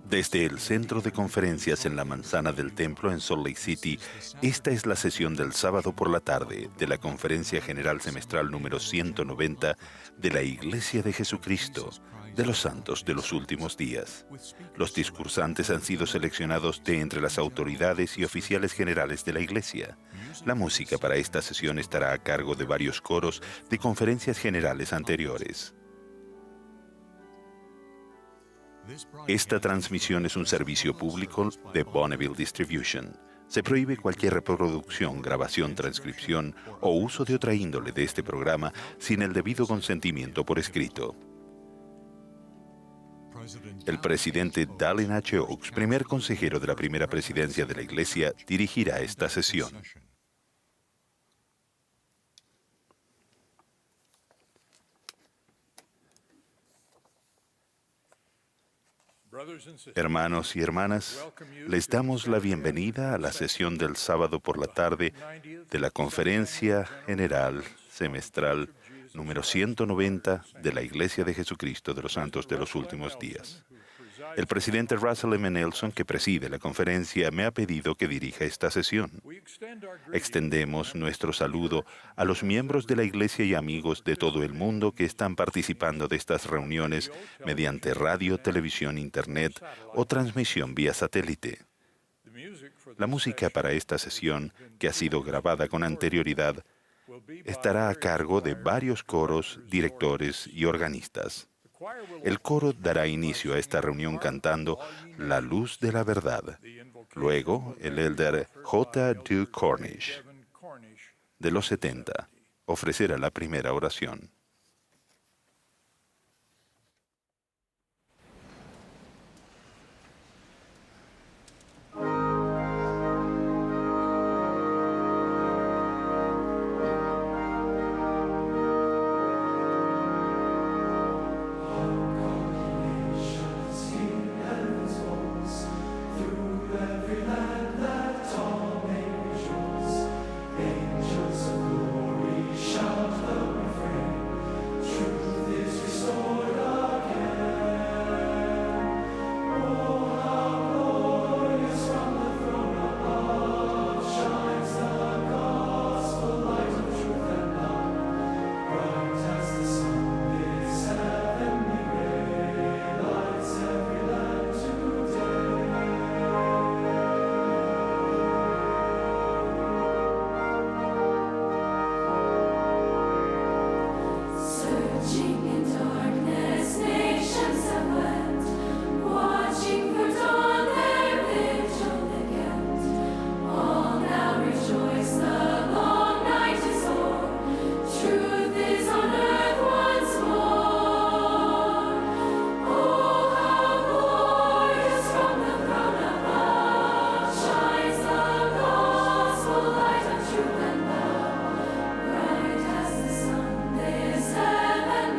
Desde el centro de conferencias en la manzana del templo en Salt Lake City, esta es la sesión del sábado por la tarde de la Conferencia General Semestral número 190 de la Iglesia de Jesucristo de los Santos de los Últimos Días. Los discursantes han sido seleccionados de entre las autoridades y oficiales generales de la Iglesia. La música para esta sesión estará a cargo de varios coros de conferencias generales anteriores. Esta transmisión es un servicio público de Bonneville Distribution. Se prohíbe cualquier reproducción, grabación, transcripción o uso de otra índole de este programa sin el debido consentimiento por escrito. El presidente Dallin H. Oaks, primer consejero de la primera presidencia de la Iglesia, dirigirá esta sesión. Hermanos y hermanas, les damos la bienvenida a la sesión del sábado por la tarde de la Conferencia General Semestral número 190 de la Iglesia de Jesucristo de los Santos de los Últimos Días. El presidente Russell M. Nelson, que preside la conferencia, me ha pedido que dirija esta sesión. Extendemos nuestro saludo a los miembros de la Iglesia y amigos de todo el mundo que están participando de estas reuniones mediante radio, televisión, internet o transmisión vía satélite. La música para esta sesión, que ha sido grabada con anterioridad, estará a cargo de varios coros, directores y organistas. El coro dará inicio a esta reunión cantando La Luz de la Verdad. Luego, el elder J. D. Cornish, de los 70, ofrecerá la primera oración.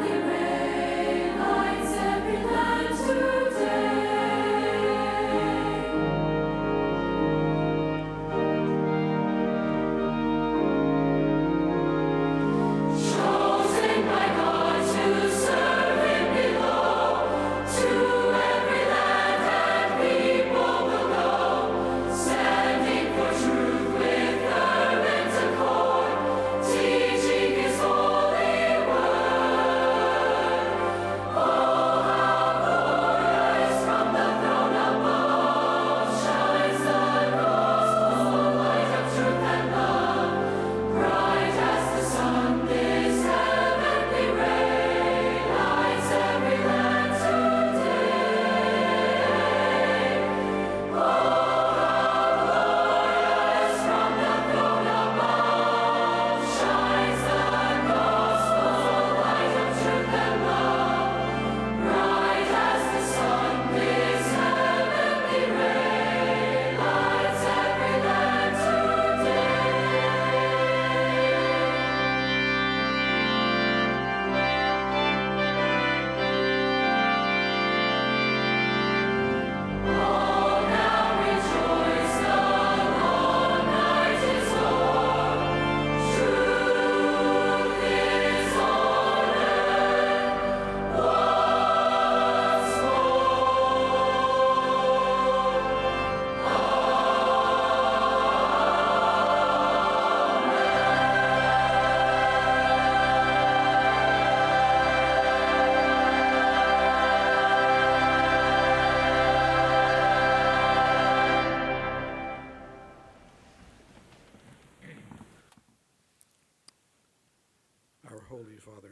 Heavenly rain.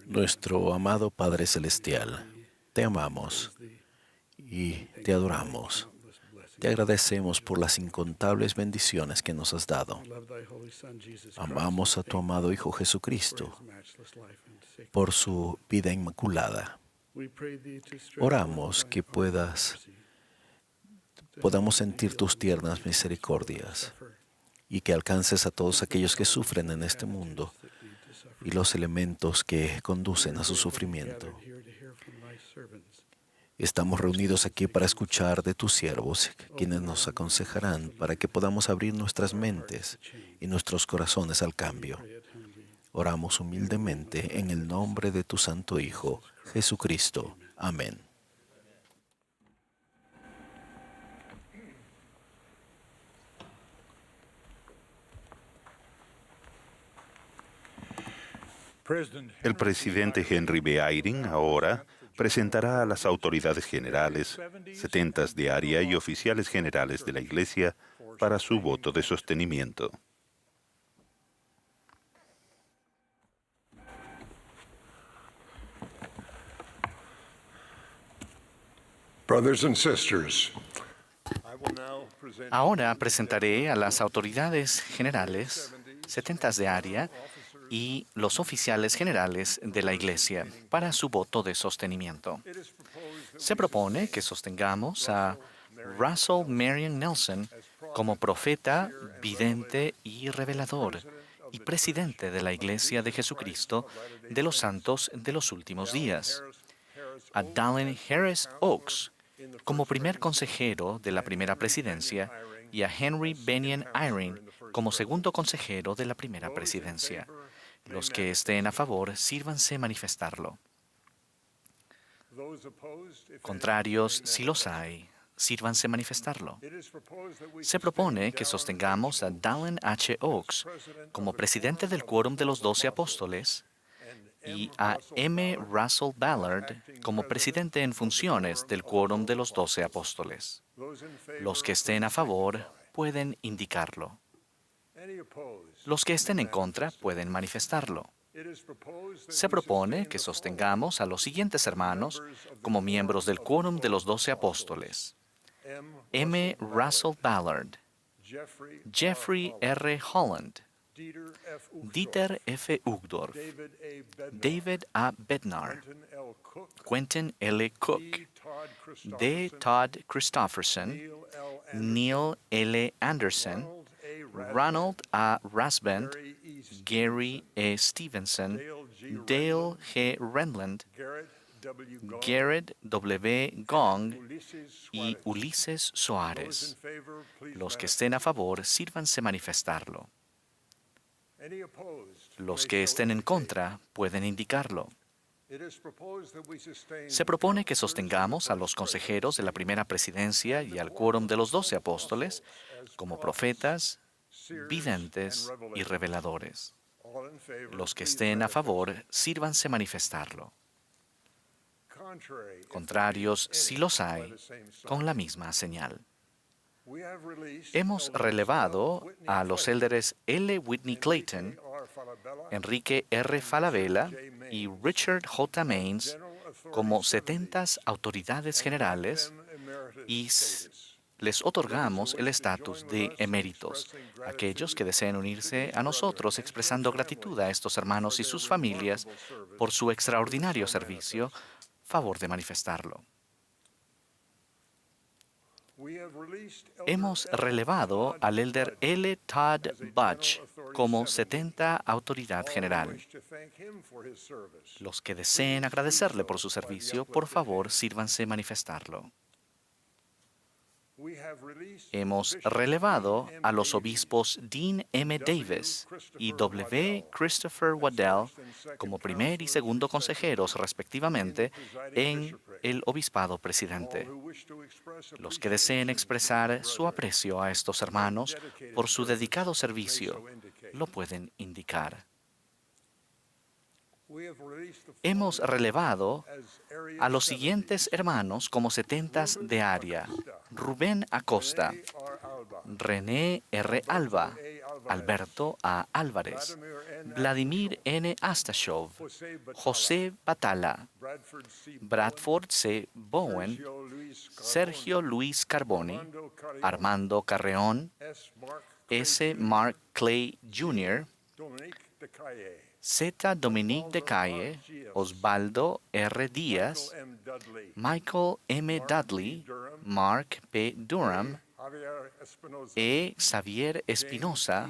Nuestro amado Padre Celestial, te amamos y te adoramos. Te agradecemos por las incontables bendiciones que nos has dado. Amamos a tu amado Hijo Jesucristo por su vida inmaculada. Oramos que podamos sentir tus tiernas misericordias y que alcances a todos aquellos que sufren en este mundo y los elementos que conducen a su sufrimiento. Estamos reunidos aquí para escuchar de tus siervos, quienes nos aconsejarán para que podamos abrir nuestras mentes y nuestros corazones al cambio. Oramos humildemente en el nombre de tu Santo Hijo, Jesucristo. Amén. El presidente Henry B. Eyring ahora presentará a las autoridades generales, setentas de área y oficiales generales de la Iglesia para su voto de sostenimiento. Brothers and sisters, Ahora presentaré a las autoridades generales, setentas de área y los oficiales generales de la Iglesia para su voto de sostenimiento. Se propone que sostengamos a Russell Marion Nelson como profeta, vidente y revelador y presidente de la Iglesia de Jesucristo de los Santos de los Últimos Días, a Dallin Harris Oaks como primer consejero de la primera presidencia y a Henry Benyon Eyring como segundo consejero de la primera presidencia. Los que estén a favor, sírvanse manifestarlo. Contrarios, si los hay, sírvanse manifestarlo. Se propone que sostengamos a Dallin H. Oaks como presidente del Quórum de los 12 Apóstoles y a M. Russell Ballard como presidente en funciones del Quórum de los 12 Apóstoles. Los que estén a favor pueden indicarlo. Los que estén en contra pueden manifestarlo. Se propone que sostengamos a los siguientes hermanos como miembros del Quórum de los 12 Apóstoles: M. Russell Ballard, Jeffrey R. Holland, Dieter F. Uchtdorf, David A. Bednar, Quentin L. Cook, D. Todd Christofferson, Neil L. Anderson, Ronald A. Rasband, Gary E. Stevenson, Dale G. Renland, Garrett W. Gong y Ulises Soares. Los que estén a favor, sírvanse manifestarlo. Los que estén en contra pueden indicarlo. Se propone que sostengamos a los consejeros de la primera presidencia y al Quórum de los 12 Apóstoles como profetas, videntes y reveladores. Los que estén a favor, sírvanse manifestarlo. Contrarios, si los hay, con la misma señal. Hemos relevado a los élderes L. Whitney Clayton, Enrique R. Falabella y Richard J. Maines como 70 autoridades generales y les otorgamos el estatus de eméritos. Aquellos que deseen unirse a nosotros expresando gratitud a estos hermanos y sus familias por su extraordinario servicio, favor de manifestarlo. Hemos relevado al elder L. Todd Budge como 70 autoridad general. Los que deseen agradecerle por su servicio, por favor, sírvanse manifestarlo. Hemos relevado a los obispos Dean M. Davis y W. Christopher Waddell como primer y segundo consejeros, respectivamente, en el obispado presidente. Los que deseen expresar su aprecio a estos hermanos por su dedicado servicio, lo pueden indicar. Hemos relevado a los siguientes hermanos como 70 de área: Rubén Acosta, René R. Alba, Alberto A. Álvarez, Vladimir N. Astashov, José Batala, Bradford C. Bowen, Sergio Luis Carboni, Armando Carreón, S. Mark Clay Jr., Z. Dominique de Calle, Osvaldo R. Díaz, Michael M. Dudley, Mark P. Durham, E. Xavier Espinosa,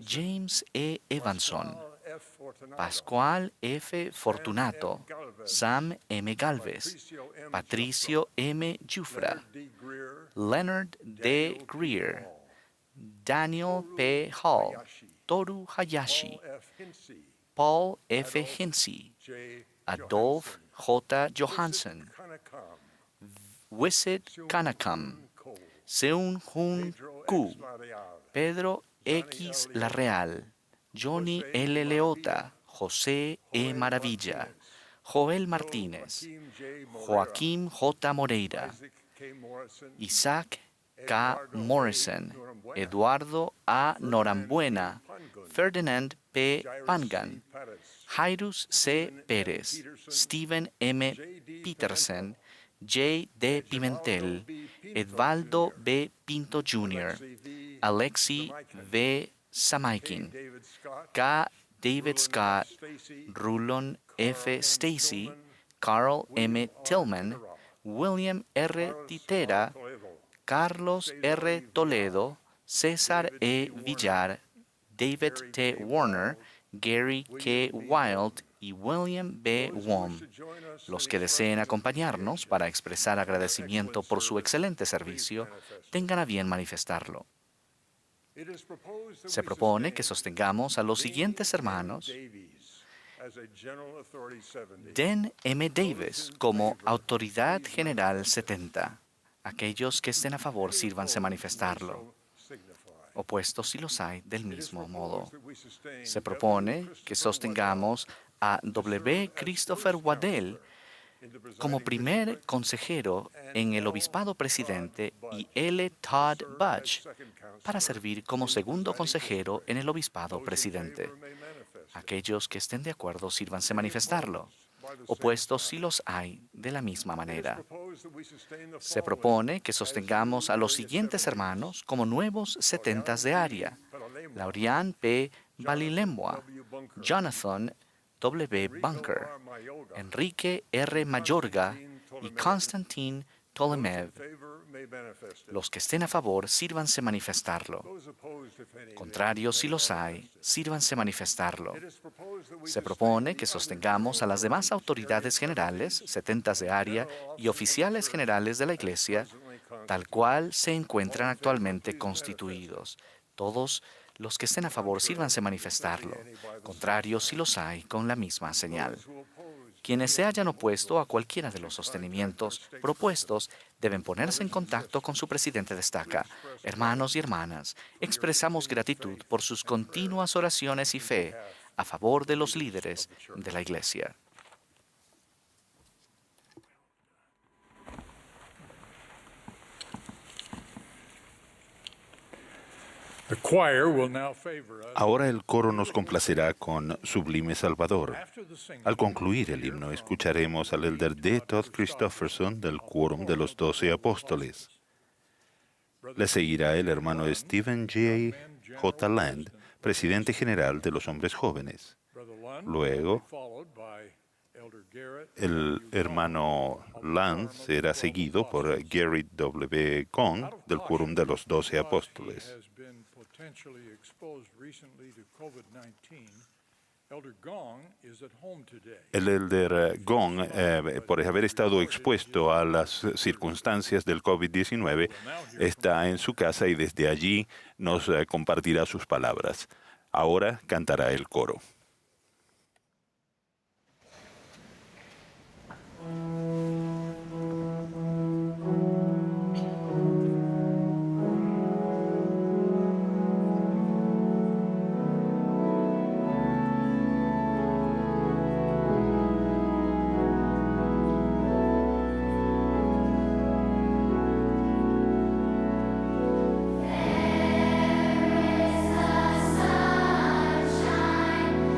James E. Evanson, Pascual F. Fortunato, Sam M. Galvez, Patricio M. Jufra, Leonard D. Greer, Daniel P. Hall, Toru Hayashi, Paul F. Hinsey, Adolf J. Johansen, Wisit Kanakam, Seung Hoon Koo, Pedro X. Larreal, Johnny L. Leota, José E. Maravilla, Joel Martínez, Joaquín J. Moreira, Isaac K. Morrison, Eduardo A. Norambuena, Ferdinand P. Pangan, Jairus C. Pérez, Stephen M. Peterson, J. D. Pimentel, Edvaldo B. Pinto Jr., Alexi V. Samaikin, K. David Scott, Rulon F. Stacy, Carl M. Tillman, William R. Titera, Carlos R. Toledo, César E. Villar, David T. Warner, Gary K. Wild y William B. Wom. Los que deseen acompañarnos para expresar agradecimiento por su excelente servicio, tengan a bien manifestarlo. Se propone que sostengamos a los siguientes hermanos: Den M. Davis como Autoridad General 70. Aquellos que estén a favor, sírvanse manifestarlo. Opuestos, si los hay, del mismo modo. Se propone que sostengamos a W. Christopher Waddell como primer consejero en el obispado presidente y L. Todd Butch para servir como segundo consejero en el obispado presidente. Aquellos que estén de acuerdo, sírvanse manifestarlo. Opuestos, si los hay, de la misma manera. Se propone que sostengamos a los siguientes hermanos como nuevos setentas de área: Laurian P. Balilemua, Jonathan W. Bunker, Enrique R. Mayorga y Konstantin Ptolemev. Los que estén a favor, sírvanse manifestarlo. Contrarios, si los hay, sírvanse manifestarlo. Se propone que sostengamos a las demás autoridades generales, setentas de área y oficiales generales de la Iglesia, tal cual se encuentran actualmente constituidos. Todos los que estén a favor, sírvanse manifestarlo. Contrarios, si los hay, con la misma señal. Quienes se hayan opuesto a cualquiera de los sostenimientos propuestos deben ponerse en contacto con su presidente de estaca. Hermanos y hermanas, expresamos gratitud por sus continuas oraciones y fe a favor de los líderes de la Iglesia. Ahora el coro nos complacerá con Sublime Salvador. Al concluir el himno, escucharemos al elder D. Todd Christofferson del Quórum de los 12 Apóstoles. Le seguirá el hermano Stephen J. Land, presidente general de los Hombres Jóvenes. Luego, el hermano Land será seguido por Gary W. Gong del Quórum de los 12 Apóstoles. El elder Gong, por haber estado expuesto a las circunstancias del COVID-19, está en su casa y desde allí nos compartirá sus palabras. Ahora cantará el coro. There is a sunshine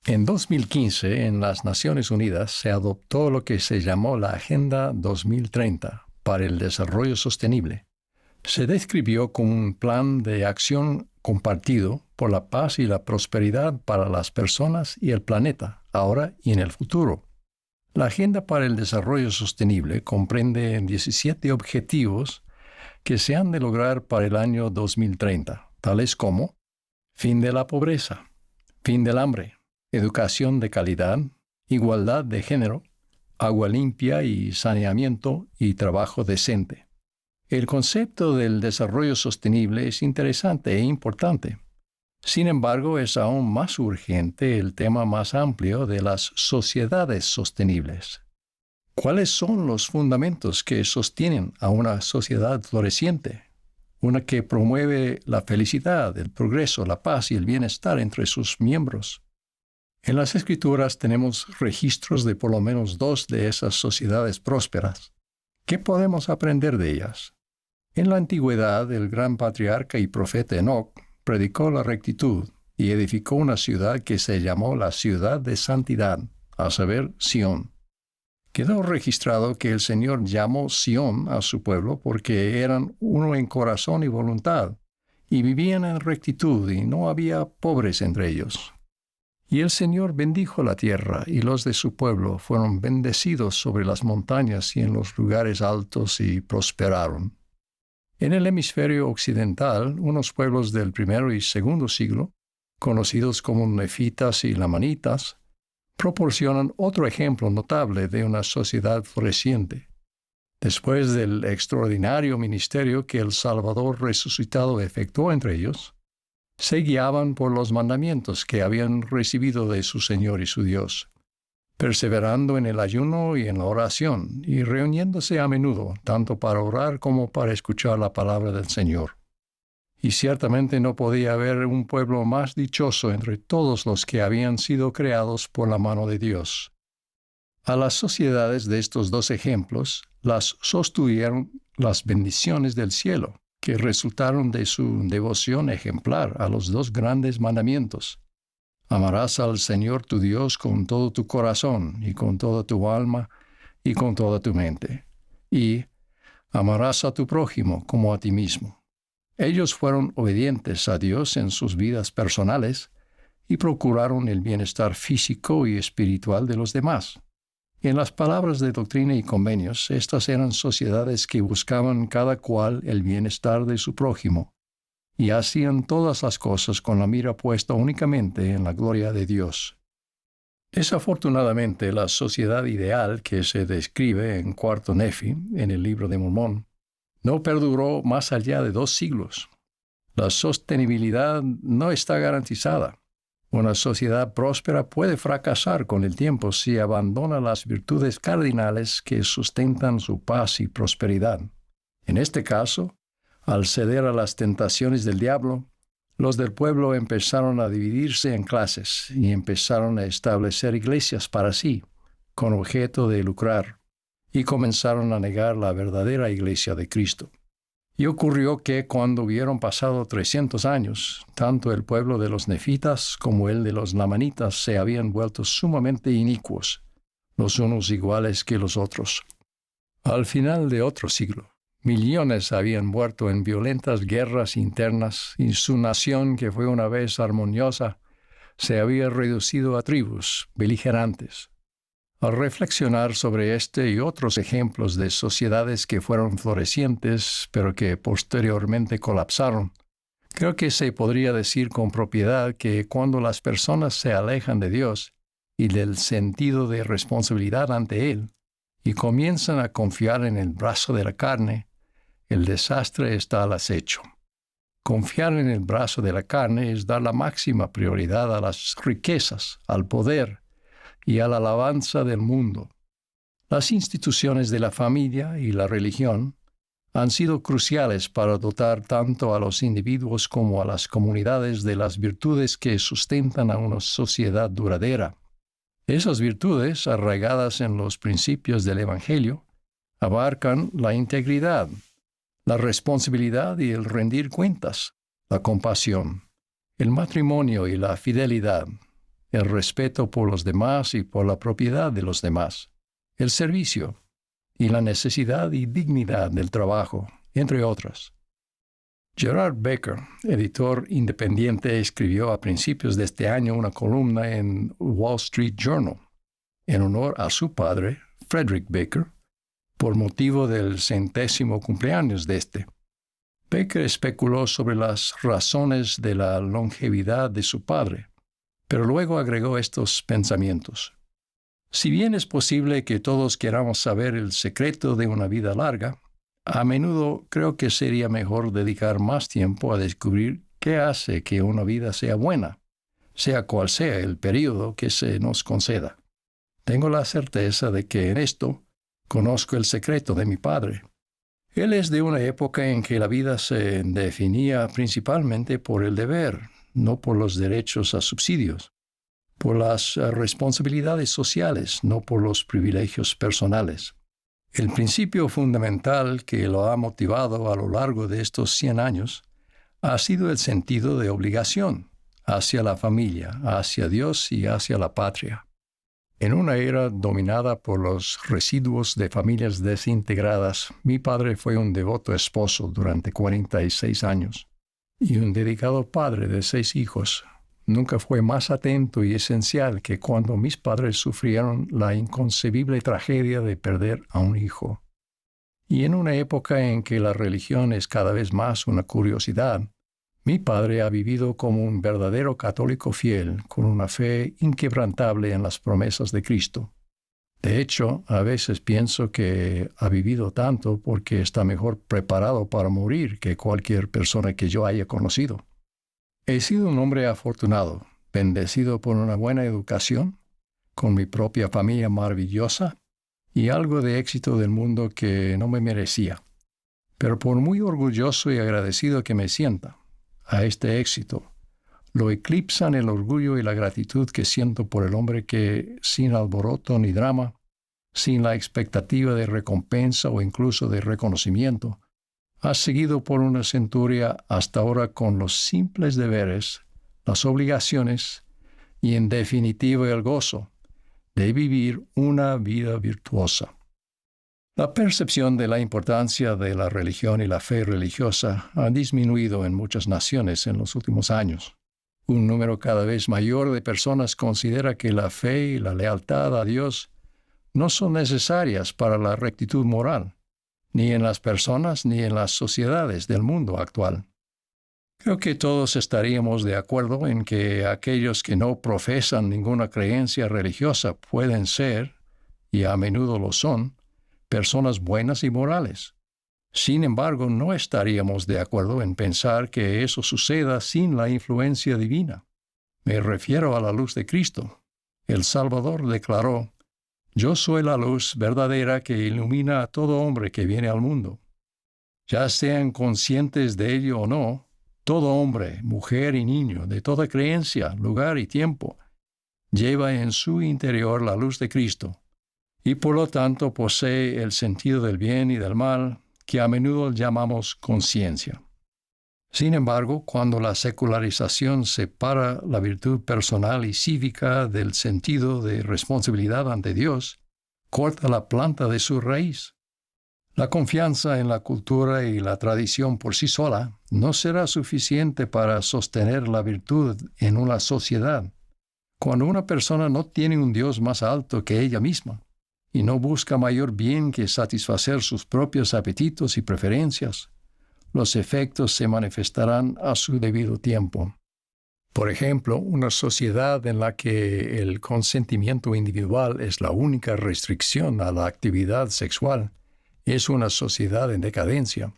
En 2015, en las Naciones Unidas, se adoptó lo que se llamó la Agenda 2030 para el Desarrollo Sostenible. Se describió como un plan de acción compartido por la paz y la prosperidad para las personas y el planeta, ahora y en el futuro. La Agenda para el Desarrollo Sostenible comprende 17 objetivos que se han de lograr para el año 2030, tales como fin de la pobreza, fin del hambre, educación de calidad, igualdad de género, agua limpia y saneamiento y trabajo decente. El concepto del desarrollo sostenible es interesante e importante. Sin embargo, es aún más urgente el tema más amplio de las sociedades sostenibles. ¿Cuáles son los fundamentos que sostienen a una sociedad floreciente? Una que promueve la felicidad, el progreso, la paz y el bienestar entre sus miembros. En las Escrituras tenemos registros de por lo menos 2 de esas sociedades prósperas. ¿Qué podemos aprender de ellas? En la antigüedad, el gran patriarca y profeta Enoc predicó la rectitud y edificó una ciudad que se llamó la ciudad de santidad, a saber, Sión. Quedó registrado que el Señor llamó Sión a su pueblo porque eran uno en corazón y voluntad, y vivían en rectitud y no había pobres entre ellos. Y el Señor bendijo la tierra, y los de su pueblo fueron bendecidos sobre las montañas y en los lugares altos y prosperaron. En el hemisferio occidental, unos pueblos del primero y segundo siglo, conocidos como nefitas y lamanitas, proporcionan otro ejemplo notable de una sociedad floreciente. Después del extraordinario ministerio que el Salvador resucitado efectuó entre ellos, se guiaban por los mandamientos que habían recibido de su Señor y su Dios, perseverando en el ayuno y en la oración, y reuniéndose a menudo, tanto para orar como para escuchar la palabra del Señor. Y ciertamente no podía haber un pueblo más dichoso entre todos los que habían sido creados por la mano de Dios. A las sociedades de estos 2 ejemplos las sostuvieron las bendiciones del cielo, que resultaron de su devoción ejemplar a los 2 grandes mandamientos. Amarás al Señor tu Dios con todo tu corazón y con toda tu alma y con toda tu mente. Y amarás a tu prójimo como a ti mismo. Ellos fueron obedientes a Dios en sus vidas personales y procuraron el bienestar físico y espiritual de los demás. En las palabras de Doctrina y Convenios, estas eran sociedades que buscaban cada cual el bienestar de su prójimo y hacían todas las cosas con la mira puesta únicamente en la gloria de Dios. Desafortunadamente, la sociedad ideal que se describe en Cuarto Nefi, en el Libro de Mormón, no perduró más allá de 2 siglos. La sostenibilidad no está garantizada. Una sociedad próspera puede fracasar con el tiempo si abandona las virtudes cardinales que sustentan su paz y prosperidad. En este caso, al ceder a las tentaciones del diablo, los del pueblo empezaron a dividirse en clases y empezaron a establecer iglesias para sí, con objeto de lucrar, y comenzaron a negar la verdadera iglesia de Cristo. Y ocurrió que cuando hubieron pasado 300 años, tanto el pueblo de los nefitas como el de los lamanitas se habían vuelto sumamente inicuos, los unos iguales que los otros. Al final de otro siglo, millones habían muerto en violentas guerras internas y su nación, que fue una vez armoniosa, se había reducido a tribus beligerantes. Al reflexionar sobre este y otros ejemplos de sociedades que fueron florecientes, pero que posteriormente colapsaron, creo que se podría decir con propiedad que cuando las personas se alejan de Dios y del sentido de responsabilidad ante Él, y comienzan a confiar en el brazo de la carne, el desastre está al acecho. Confiar en el brazo de la carne es dar la máxima prioridad a las riquezas, al poder y a la alabanza del mundo. Las instituciones de la familia y la religión han sido cruciales para dotar tanto a los individuos como a las comunidades de las virtudes que sustentan a una sociedad duradera. Esas virtudes, arraigadas en los principios del Evangelio, abarcan la integridad, la responsabilidad y el rendir cuentas, la compasión, el matrimonio y la fidelidad, el respeto por los demás y por la propiedad de los demás, el servicio y la necesidad y dignidad del trabajo, entre otras. Gerard Becker, editor independiente, escribió a principios de este año una columna en Wall Street Journal en honor a su padre, Frederick Baker, por motivo del 100º cumpleaños de este. Baker especuló sobre las razones de la longevidad de su padre, pero luego agregó estos pensamientos. Si bien es posible que todos queramos saber el secreto de una vida larga, a menudo creo que sería mejor dedicar más tiempo a descubrir qué hace que una vida sea buena, sea cual sea el período que se nos conceda. Tengo la certeza de que en esto conozco el secreto de mi padre. Él es de una época en que la vida se definía principalmente por el deber, no por los derechos a subsidios, por las responsabilidades sociales, no por los privilegios personales. El principio fundamental que lo ha motivado a lo largo de estos 100 años ha sido el sentido de obligación hacia la familia, hacia Dios y hacia la patria. En una era dominada por los residuos de familias desintegradas, mi padre fue un devoto esposo durante 46 años y un dedicado padre de 6 hijos. Nunca fue más atento y esencial que cuando mis padres sufrieron la inconcebible tragedia de perder a un hijo. Y en una época en que la religión es cada vez más una curiosidad, mi padre ha vivido como un verdadero católico fiel, con una fe inquebrantable en las promesas de Cristo. De hecho, a veces pienso que ha vivido tanto porque está mejor preparado para morir que cualquier persona que yo haya conocido. He sido un hombre afortunado, bendecido por una buena educación, con mi propia familia maravillosa y algo de éxito del mundo que no me merecía. Pero por muy orgulloso y agradecido que me sienta a este éxito, lo eclipsan el orgullo y la gratitud que siento por el hombre que, sin alboroto ni drama, sin la expectativa de recompensa o incluso de reconocimiento, ha seguido por una centuria hasta ahora con los simples deberes, las obligaciones y, en definitiva, el gozo de vivir una vida virtuosa. La percepción de la importancia de la religión y la fe religiosa ha disminuido en muchas naciones en los últimos años. Un número cada vez mayor de personas considera que la fe y la lealtad a Dios no son necesarias para la rectitud moral, ni en las personas ni en las sociedades del mundo actual. Creo que todos estaríamos de acuerdo en que aquellos que no profesan ninguna creencia religiosa pueden ser, y a menudo lo son, personas buenas y morales. Sin embargo, no estaríamos de acuerdo en pensar que eso suceda sin la influencia divina. Me refiero a la luz de Cristo. El Salvador declaró: «Yo soy la luz verdadera que ilumina a todo hombre que viene al mundo». Ya sean conscientes de ello o no, todo hombre, mujer y niño, de toda creencia, lugar y tiempo, lleva en su interior la luz de Cristo, y por lo tanto posee el sentido del bien y del mal, que a menudo llamamos conciencia. Sin embargo, cuando la secularización separa la virtud personal y cívica del sentido de responsabilidad ante Dios, corta la planta de su raíz. La confianza en la cultura y la tradición por sí sola no será suficiente para sostener la virtud en una sociedad. Cuando una persona no tiene un Dios más alto que ella misma y no busca mayor bien que satisfacer sus propios apetitos y preferencias, los efectos se manifestarán a su debido tiempo. Por ejemplo, una sociedad en la que el consentimiento individual es la única restricción a la actividad sexual es una sociedad en decadencia.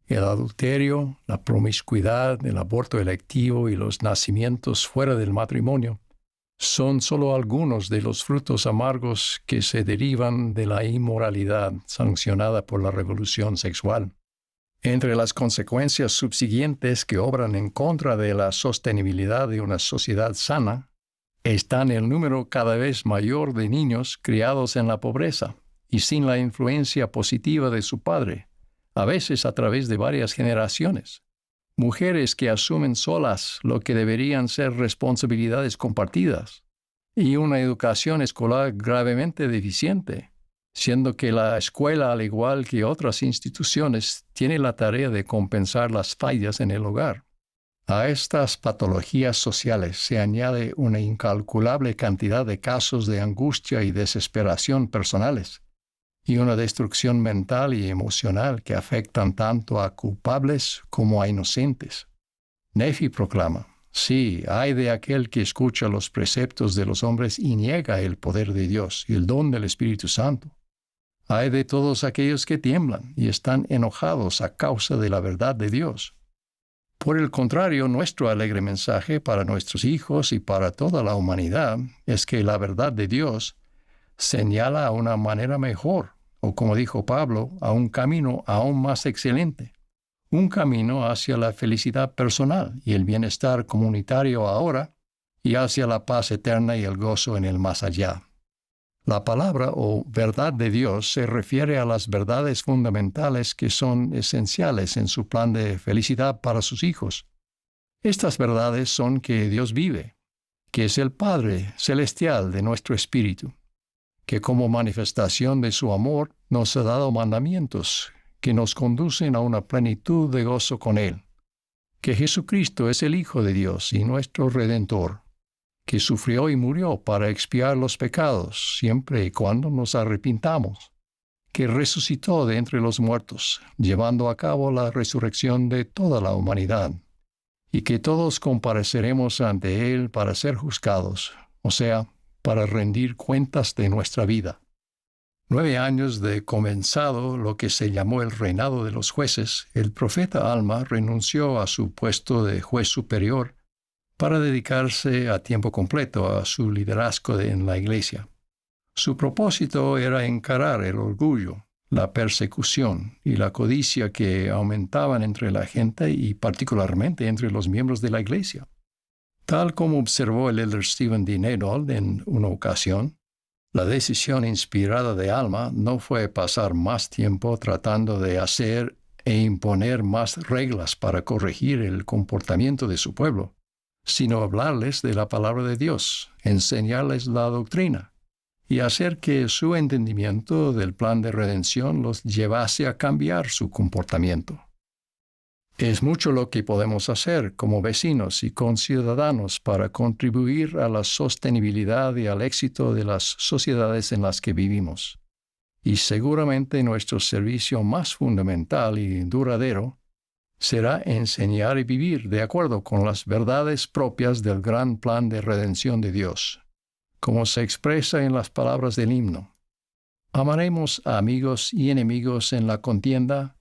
El adulterio, la promiscuidad, el aborto electivo y los nacimientos fuera del matrimonio son solo algunos de los frutos amargos que se derivan de la inmoralidad sancionada por la revolución sexual. Entre las consecuencias subsiguientes que obran en contra de la sostenibilidad de una sociedad sana están el número cada vez mayor de niños criados en la pobreza y sin la influencia positiva de su padre, a veces a través de varias generaciones. Mujeres que asumen solas lo que deberían ser responsabilidades compartidas, y una educación escolar gravemente deficiente, siendo que la escuela, al igual que otras instituciones, tiene la tarea de compensar las fallas en el hogar. A estas patologías sociales se añade una incalculable cantidad de casos de angustia y desesperación personales, y una destrucción mental y emocional que afectan tanto a culpables como a inocentes. Nefi proclama: sí, ay de aquel que escucha los preceptos de los hombres y niega el poder de Dios y el don del Espíritu Santo. Ay de todos aquellos que tiemblan y están enojados a causa de la verdad de Dios. Por el contrario, nuestro alegre mensaje para nuestros hijos y para toda la humanidad es que la verdad de Dios señala a una manera mejor, o como dijo Pablo, a un camino aún más excelente. Un camino hacia la felicidad personal y el bienestar comunitario ahora y hacia la paz eterna y el gozo en el más allá. La palabra o verdad de Dios se refiere a las verdades fundamentales que son esenciales en su plan de felicidad para sus hijos. Estas verdades son que Dios vive, que es el Padre celestial de nuestro espíritu, que como manifestación de su amor nos ha dado mandamientos que nos conducen a una plenitud de gozo con Él, que Jesucristo es el Hijo de Dios y nuestro Redentor, que sufrió y murió para expiar los pecados siempre y cuando nos arrepintamos, que resucitó de entre los muertos, llevando a cabo la resurrección de toda la humanidad, y que todos compareceremos ante Él para ser juzgados, o sea, para rendir cuentas de nuestra vida. 9 años de comenzado lo que se llamó el reinado de los jueces, el profeta Alma renunció a su puesto de juez superior para dedicarse a tiempo completo a su liderazgo en la iglesia. Su propósito era encarar el orgullo, la persecución y la codicia que aumentaban entre la gente y particularmente entre los miembros de la iglesia. Tal como observó el elder Stephen D. Nadold en una ocasión, la decisión inspirada de Alma no fue pasar más tiempo tratando de hacer e imponer más reglas para corregir el comportamiento de su pueblo, sino hablarles de la palabra de Dios, enseñarles la doctrina y hacer que su entendimiento del plan de redención los llevase a cambiar su comportamiento. Es mucho lo que podemos hacer como vecinos y conciudadanos para contribuir a la sostenibilidad y al éxito de las sociedades en las que vivimos. Y seguramente nuestro servicio más fundamental y duradero será enseñar y vivir de acuerdo con las verdades propias del gran plan de redención de Dios, como se expresa en las palabras del himno. Amaremos a amigos y enemigos en la contienda,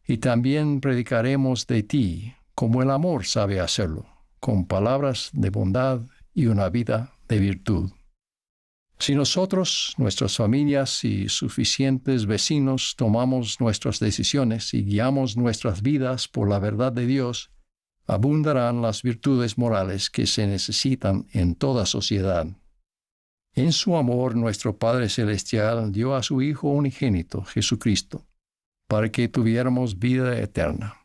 y también predicaremos de ti, como el amor sabe hacerlo, con palabras de bondad y una vida de virtud. Si nosotros, nuestras familias y suficientes vecinos tomamos nuestras decisiones y guiamos nuestras vidas por la verdad de Dios, abundarán las virtudes morales que se necesitan en toda sociedad. En su amor, nuestro Padre Celestial dio a su Hijo unigénito, Jesucristo, para que tuviéramos vida eterna.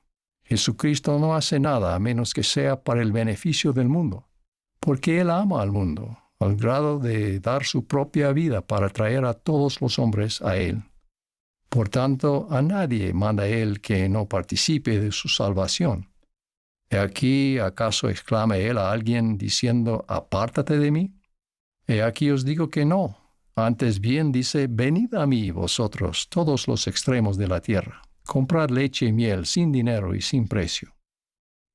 Jesucristo no hace nada a menos que sea para el beneficio del mundo, porque Él ama al mundo, al grado de dar su propia vida para traer a todos los hombres a Él. Por tanto, a nadie manda Él que no participe de su salvación. ¿He aquí acaso exclama Él a alguien diciendo, apártate de mí? He aquí os digo que no. Antes bien dice, venid a mí vosotros, todos los extremos de la tierra, comprad leche y miel sin dinero y sin precio.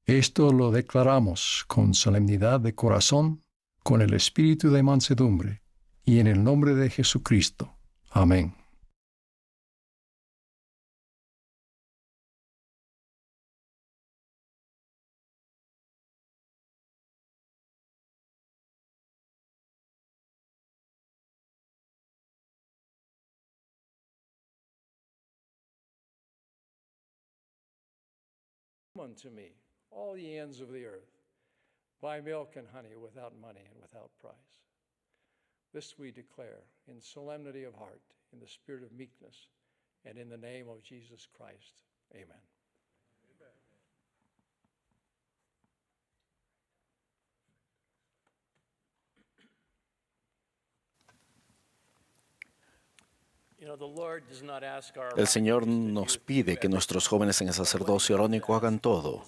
Esto lo declaramos con solemnidad de corazón, con el espíritu de mansedumbre, y en el nombre de Jesucristo. Amén. Come unto me, all ye ends of the earth, buy milk and honey without money and without price. This we declare in solemnity of heart, in the spirit of meekness, and in the name of Jesus Christ. Amen. El Señor nos pide que nuestros jóvenes en el sacerdocio arónico hagan todo,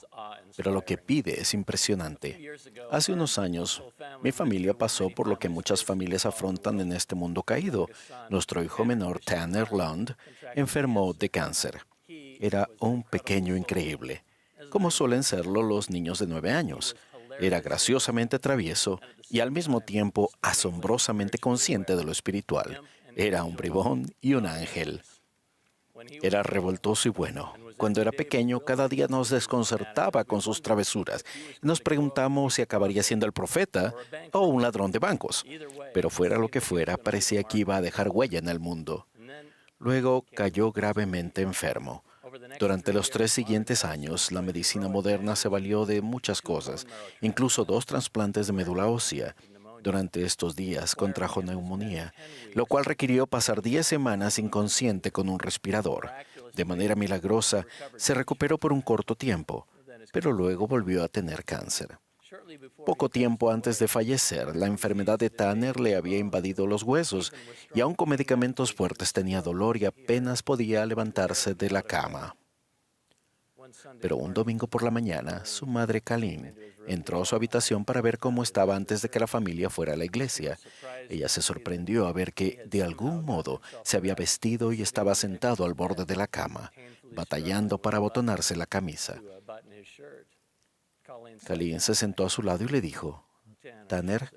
pero lo que pide es impresionante. Hace unos años, mi familia pasó por lo que muchas familias afrontan en este mundo caído. Nuestro hijo menor, Tanner Lund, enfermó de cáncer. Era un pequeño increíble, como suelen serlo los niños de 9 años. Era graciosamente travieso y al mismo tiempo asombrosamente consciente de lo espiritual. Era un bribón y un ángel. Era revoltoso y bueno. Cuando era pequeño, cada día nos desconcertaba con sus travesuras. Nos preguntamos si acabaría siendo el profeta o un ladrón de bancos. Pero fuera lo que fuera, parecía que iba a dejar huella en el mundo. Luego cayó gravemente enfermo. Durante los 3 siguientes años, la medicina moderna se valió de muchas cosas, incluso 2 trasplantes de médula ósea. Durante estos días contrajo neumonía, lo cual requirió pasar 10 semanas inconsciente con un respirador. De manera milagrosa, se recuperó por un corto tiempo, pero luego volvió a tener cáncer. Poco tiempo antes de fallecer, la enfermedad de Tanner le había invadido los huesos y aun con medicamentos fuertes tenía dolor y apenas podía levantarse de la cama. Pero un domingo por la mañana, su madre Colleen entró a su habitación para ver cómo estaba antes de que la familia fuera a la iglesia. Ella se sorprendió a ver que, de algún modo, se había vestido y estaba sentado al borde de la cama, batallando para abotonarse la camisa. Colleen se sentó a su lado y le dijo, «Tanner,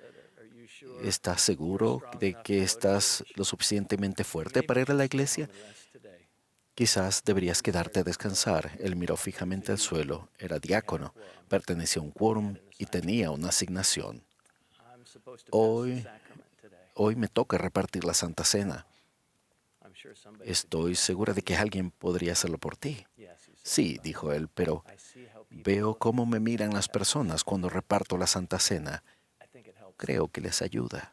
¿estás seguro de que estás lo suficientemente fuerte para ir a la iglesia? Quizás deberías quedarte a descansar». Él miró fijamente al suelo. Era diácono, pertenecía a un quórum y tenía una asignación. Hoy me toca repartir la Santa Cena. Estoy segura de que alguien podría hacerlo por ti. Sí, dijo él, pero veo cómo me miran las personas cuando reparto la Santa Cena. Creo que les ayuda.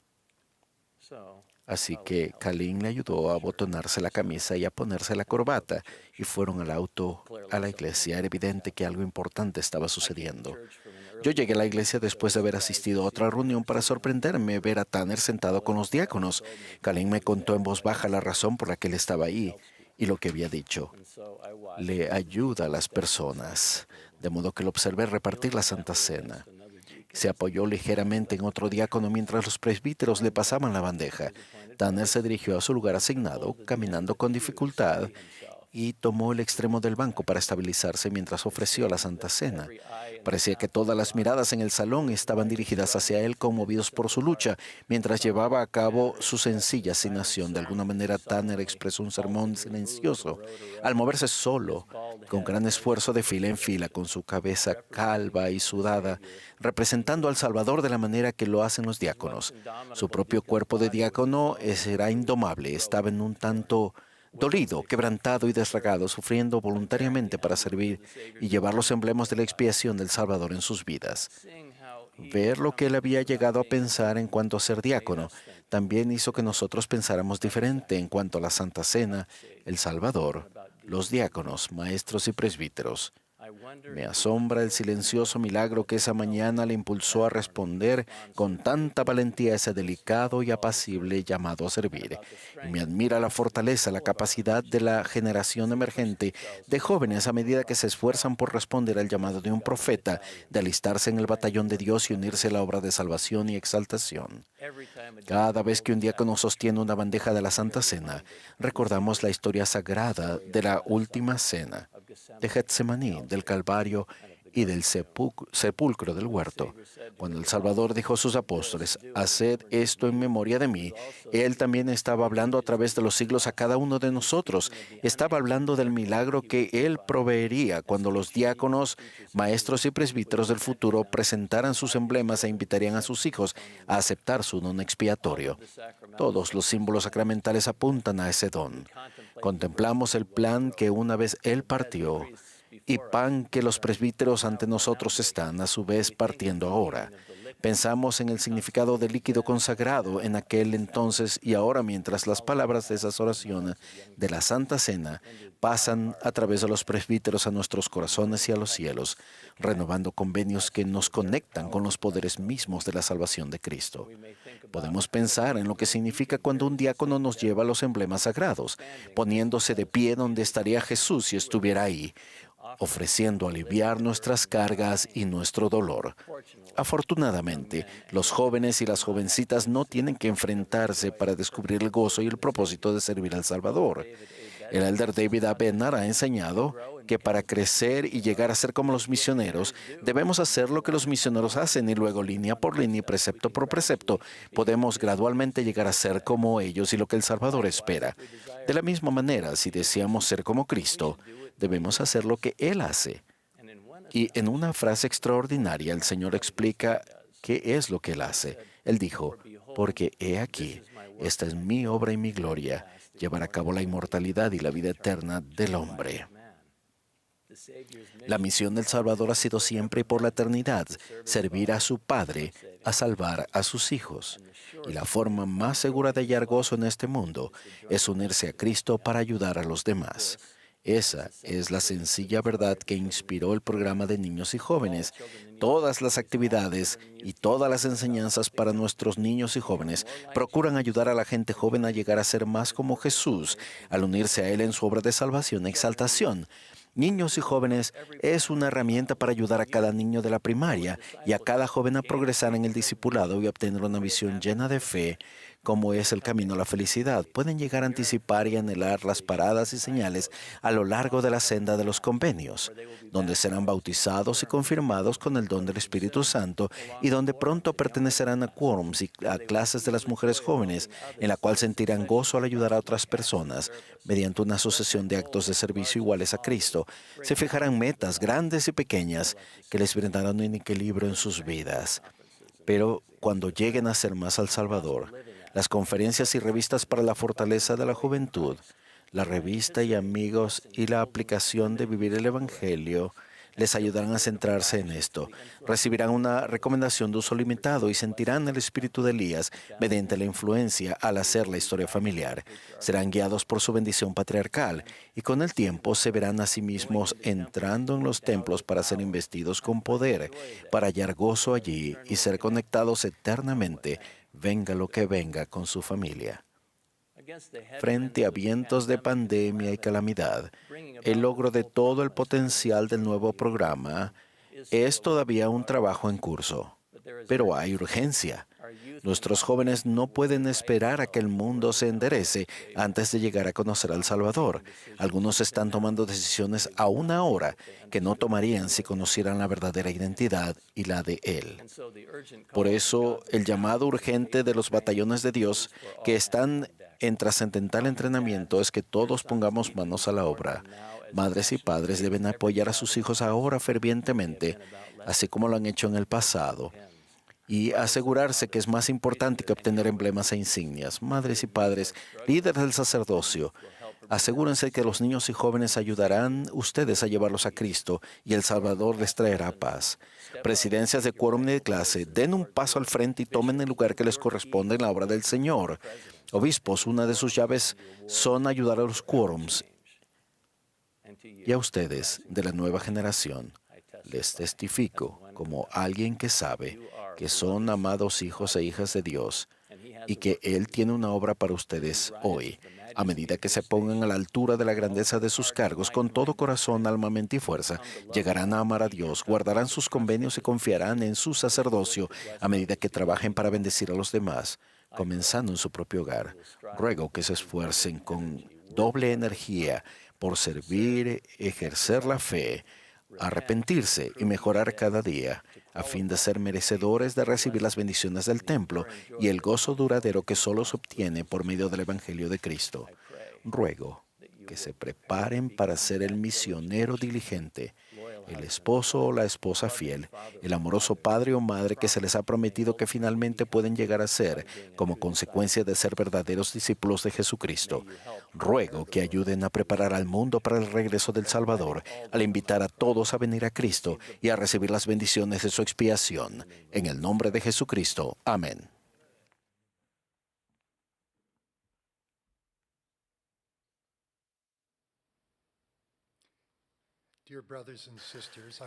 Así que Colleen le ayudó a abotonarse la camisa y a ponerse la corbata, y fueron al auto a la iglesia. Era evidente que algo importante estaba sucediendo. Yo llegué a la iglesia después de haber asistido a otra reunión para sorprenderme ver a Tanner sentado con los diáconos. Colleen me contó en voz baja la razón por la que él estaba ahí y lo que había dicho. Le ayuda a las personas, de modo que lo observé repartir la Santa Cena. Se apoyó ligeramente en otro diácono mientras los presbíteros le pasaban la bandeja. Tanner se dirigió a su lugar asignado, caminando con dificultad, y tomó el extremo del banco para estabilizarse mientras ofreció la Santa Cena. Parecía que todas las miradas en el salón estaban dirigidas hacia él, conmovidos por su lucha, mientras llevaba a cabo su sencilla asignación. De alguna manera, Tanner expresó un sermón silencioso, al moverse solo, con gran esfuerzo de fila en fila, con su cabeza calva y sudada, representando al Salvador de la manera que lo hacen los diáconos. Su propio cuerpo de diácono era indomable, estaba en un tanto dolido, quebrantado y desgarrado, sufriendo voluntariamente para servir y llevar los emblemas de la expiación del Salvador en sus vidas. Ver lo que él había llegado a pensar en cuanto a ser diácono también hizo que nosotros pensáramos diferente en cuanto a la Santa Cena, el Salvador, los diáconos, maestros y presbíteros. Me asombra el silencioso milagro que esa mañana le impulsó a responder con tanta valentía a ese delicado y apacible llamado a servir. Y me admira la fortaleza, la capacidad de la generación emergente de jóvenes a medida que se esfuerzan por responder al llamado de un profeta, de alistarse en el batallón de Dios y unirse a la obra de salvación y exaltación. Cada vez que un diácono sostiene una bandeja de la Santa Cena, recordamos la historia sagrada de la Última Cena, de Getsemaní, del Calvario y del sepulcro del huerto. Cuando el Salvador dijo a sus apóstoles, «Haced esto en memoria de mí», Él también estaba hablando a través de los siglos a cada uno de nosotros. Estaba hablando del milagro que Él proveería cuando los diáconos, maestros y presbíteros del futuro presentaran sus emblemas e invitarían a sus hijos a aceptar su don expiatorio. Todos los símbolos sacramentales apuntan a ese don. Contemplamos el plan que una vez Él partió y pan que los presbíteros ante nosotros están a su vez partiendo ahora. Pensamos en el significado del líquido consagrado en aquel entonces y ahora, mientras las palabras de esas oraciones de la Santa Cena pasan a través de los presbíteros a nuestros corazones y a los cielos, renovando convenios que nos conectan con los poderes mismos de la salvación de Cristo. Podemos pensar en lo que significa cuando un diácono nos lleva los emblemas sagrados, poniéndose de pie donde estaría Jesús si estuviera ahí, ofreciendo aliviar nuestras cargas y nuestro dolor. Afortunadamente, los jóvenes y las jovencitas no tienen que enfrentarse para descubrir el gozo y el propósito de servir al Salvador. El elder David A. Bednar ha enseñado que para crecer y llegar a ser como los misioneros, debemos hacer lo que los misioneros hacen y luego, línea por línea y precepto por precepto, podemos gradualmente llegar a ser como ellos y lo que el Salvador espera. De la misma manera, si deseamos ser como Cristo, debemos hacer lo que Él hace. Y en una frase extraordinaria, el Señor explica qué es lo que Él hace. Él dijo, porque he aquí, esta es mi obra y mi gloria, llevar a cabo la inmortalidad y la vida eterna del hombre. La misión del Salvador ha sido siempre y por la eternidad servir a su Padre, a salvar a sus hijos. Y la forma más segura de hallar gozo en este mundo es unirse a Cristo para ayudar a los demás. Esa es la sencilla verdad que inspiró el programa de niños y jóvenes. Todas las actividades y todas las enseñanzas para nuestros niños y jóvenes procuran ayudar a la gente joven a llegar a ser más como Jesús, al unirse a Él en su obra de salvación e exaltación. Niños y jóvenes es una herramienta para ayudar a cada niño de la primaria y a cada joven a progresar en el discipulado y obtener una visión llena de fe, como es el camino a la felicidad. Pueden llegar a anticipar y anhelar las paradas y señales a lo largo de la senda de los convenios, donde serán bautizados y confirmados con el don del Espíritu Santo y donde pronto pertenecerán a quórums y a clases de las mujeres jóvenes, en la cual sentirán gozo al ayudar a otras personas mediante una sucesión de actos de servicio iguales a Cristo. Se fijarán metas grandes y pequeñas que les brindarán un equilibrio en sus vidas. Pero cuando lleguen a ser más al Salvador, las conferencias y revistas para la fortaleza de la juventud, la revista y amigos y la aplicación de vivir el Evangelio les ayudarán a centrarse en esto. Recibirán una recomendación de uso limitado y sentirán el espíritu de Elías mediante la influencia al hacer la historia familiar. Serán guiados por su bendición patriarcal y con el tiempo se verán a sí mismos entrando en los templos para ser investidos con poder, para hallar gozo allí y ser conectados eternamente, venga lo que venga con su familia. Frente a vientos de pandemia y calamidad, el logro de todo el potencial del nuevo programa es todavía un trabajo en curso. Pero hay urgencia. Nuestros jóvenes no pueden esperar a que el mundo se enderece antes de llegar a conocer al Salvador. Algunos están tomando decisiones aún ahora que no tomarían si conocieran la verdadera identidad y la de Él. Por eso, el llamado urgente de los batallones de Dios que están en trascendental entrenamiento es que todos pongamos manos a la obra. Madres y padres deben apoyar a sus hijos ahora fervientemente, así como lo han hecho en el pasado, y asegurarse que es más importante que obtener emblemas e insignias. Madres y padres, líderes del sacerdocio, asegúrense que los niños y jóvenes ayudarán ustedes a llevarlos a Cristo y el Salvador les traerá paz. Presidencias de quórum y de clase, den un paso al frente y tomen el lugar que les corresponde en la obra del Señor. Obispos, una de sus llaves son ayudar a los quórums. Y a ustedes, de la nueva generación, les testifico como alguien que sabe que son amados hijos e hijas de Dios y que Él tiene una obra para ustedes hoy. A medida que se pongan a la altura de la grandeza de sus cargos, con todo corazón, alma, mente y fuerza, llegarán a amar a Dios, guardarán sus convenios y confiarán en su sacerdocio a medida que trabajen para bendecir a los demás, comenzando en su propio hogar. Ruego que se esfuercen con doble energía por servir, ejercer la fe, arrepentirse y mejorar cada día, a fin de ser merecedores de recibir las bendiciones del templo y el gozo duradero que solo se obtiene por medio del Evangelio de Cristo. Ruego que se preparen para ser el misionero diligente, el esposo o la esposa fiel, el amoroso padre o madre que se les ha prometido que finalmente pueden llegar a ser como consecuencia de ser verdaderos discípulos de Jesucristo. Ruego que ayuden a preparar al mundo para el regreso del Salvador, al invitar a todos a venir a Cristo y a recibir las bendiciones de su expiación. En el nombre de Jesucristo. Amén.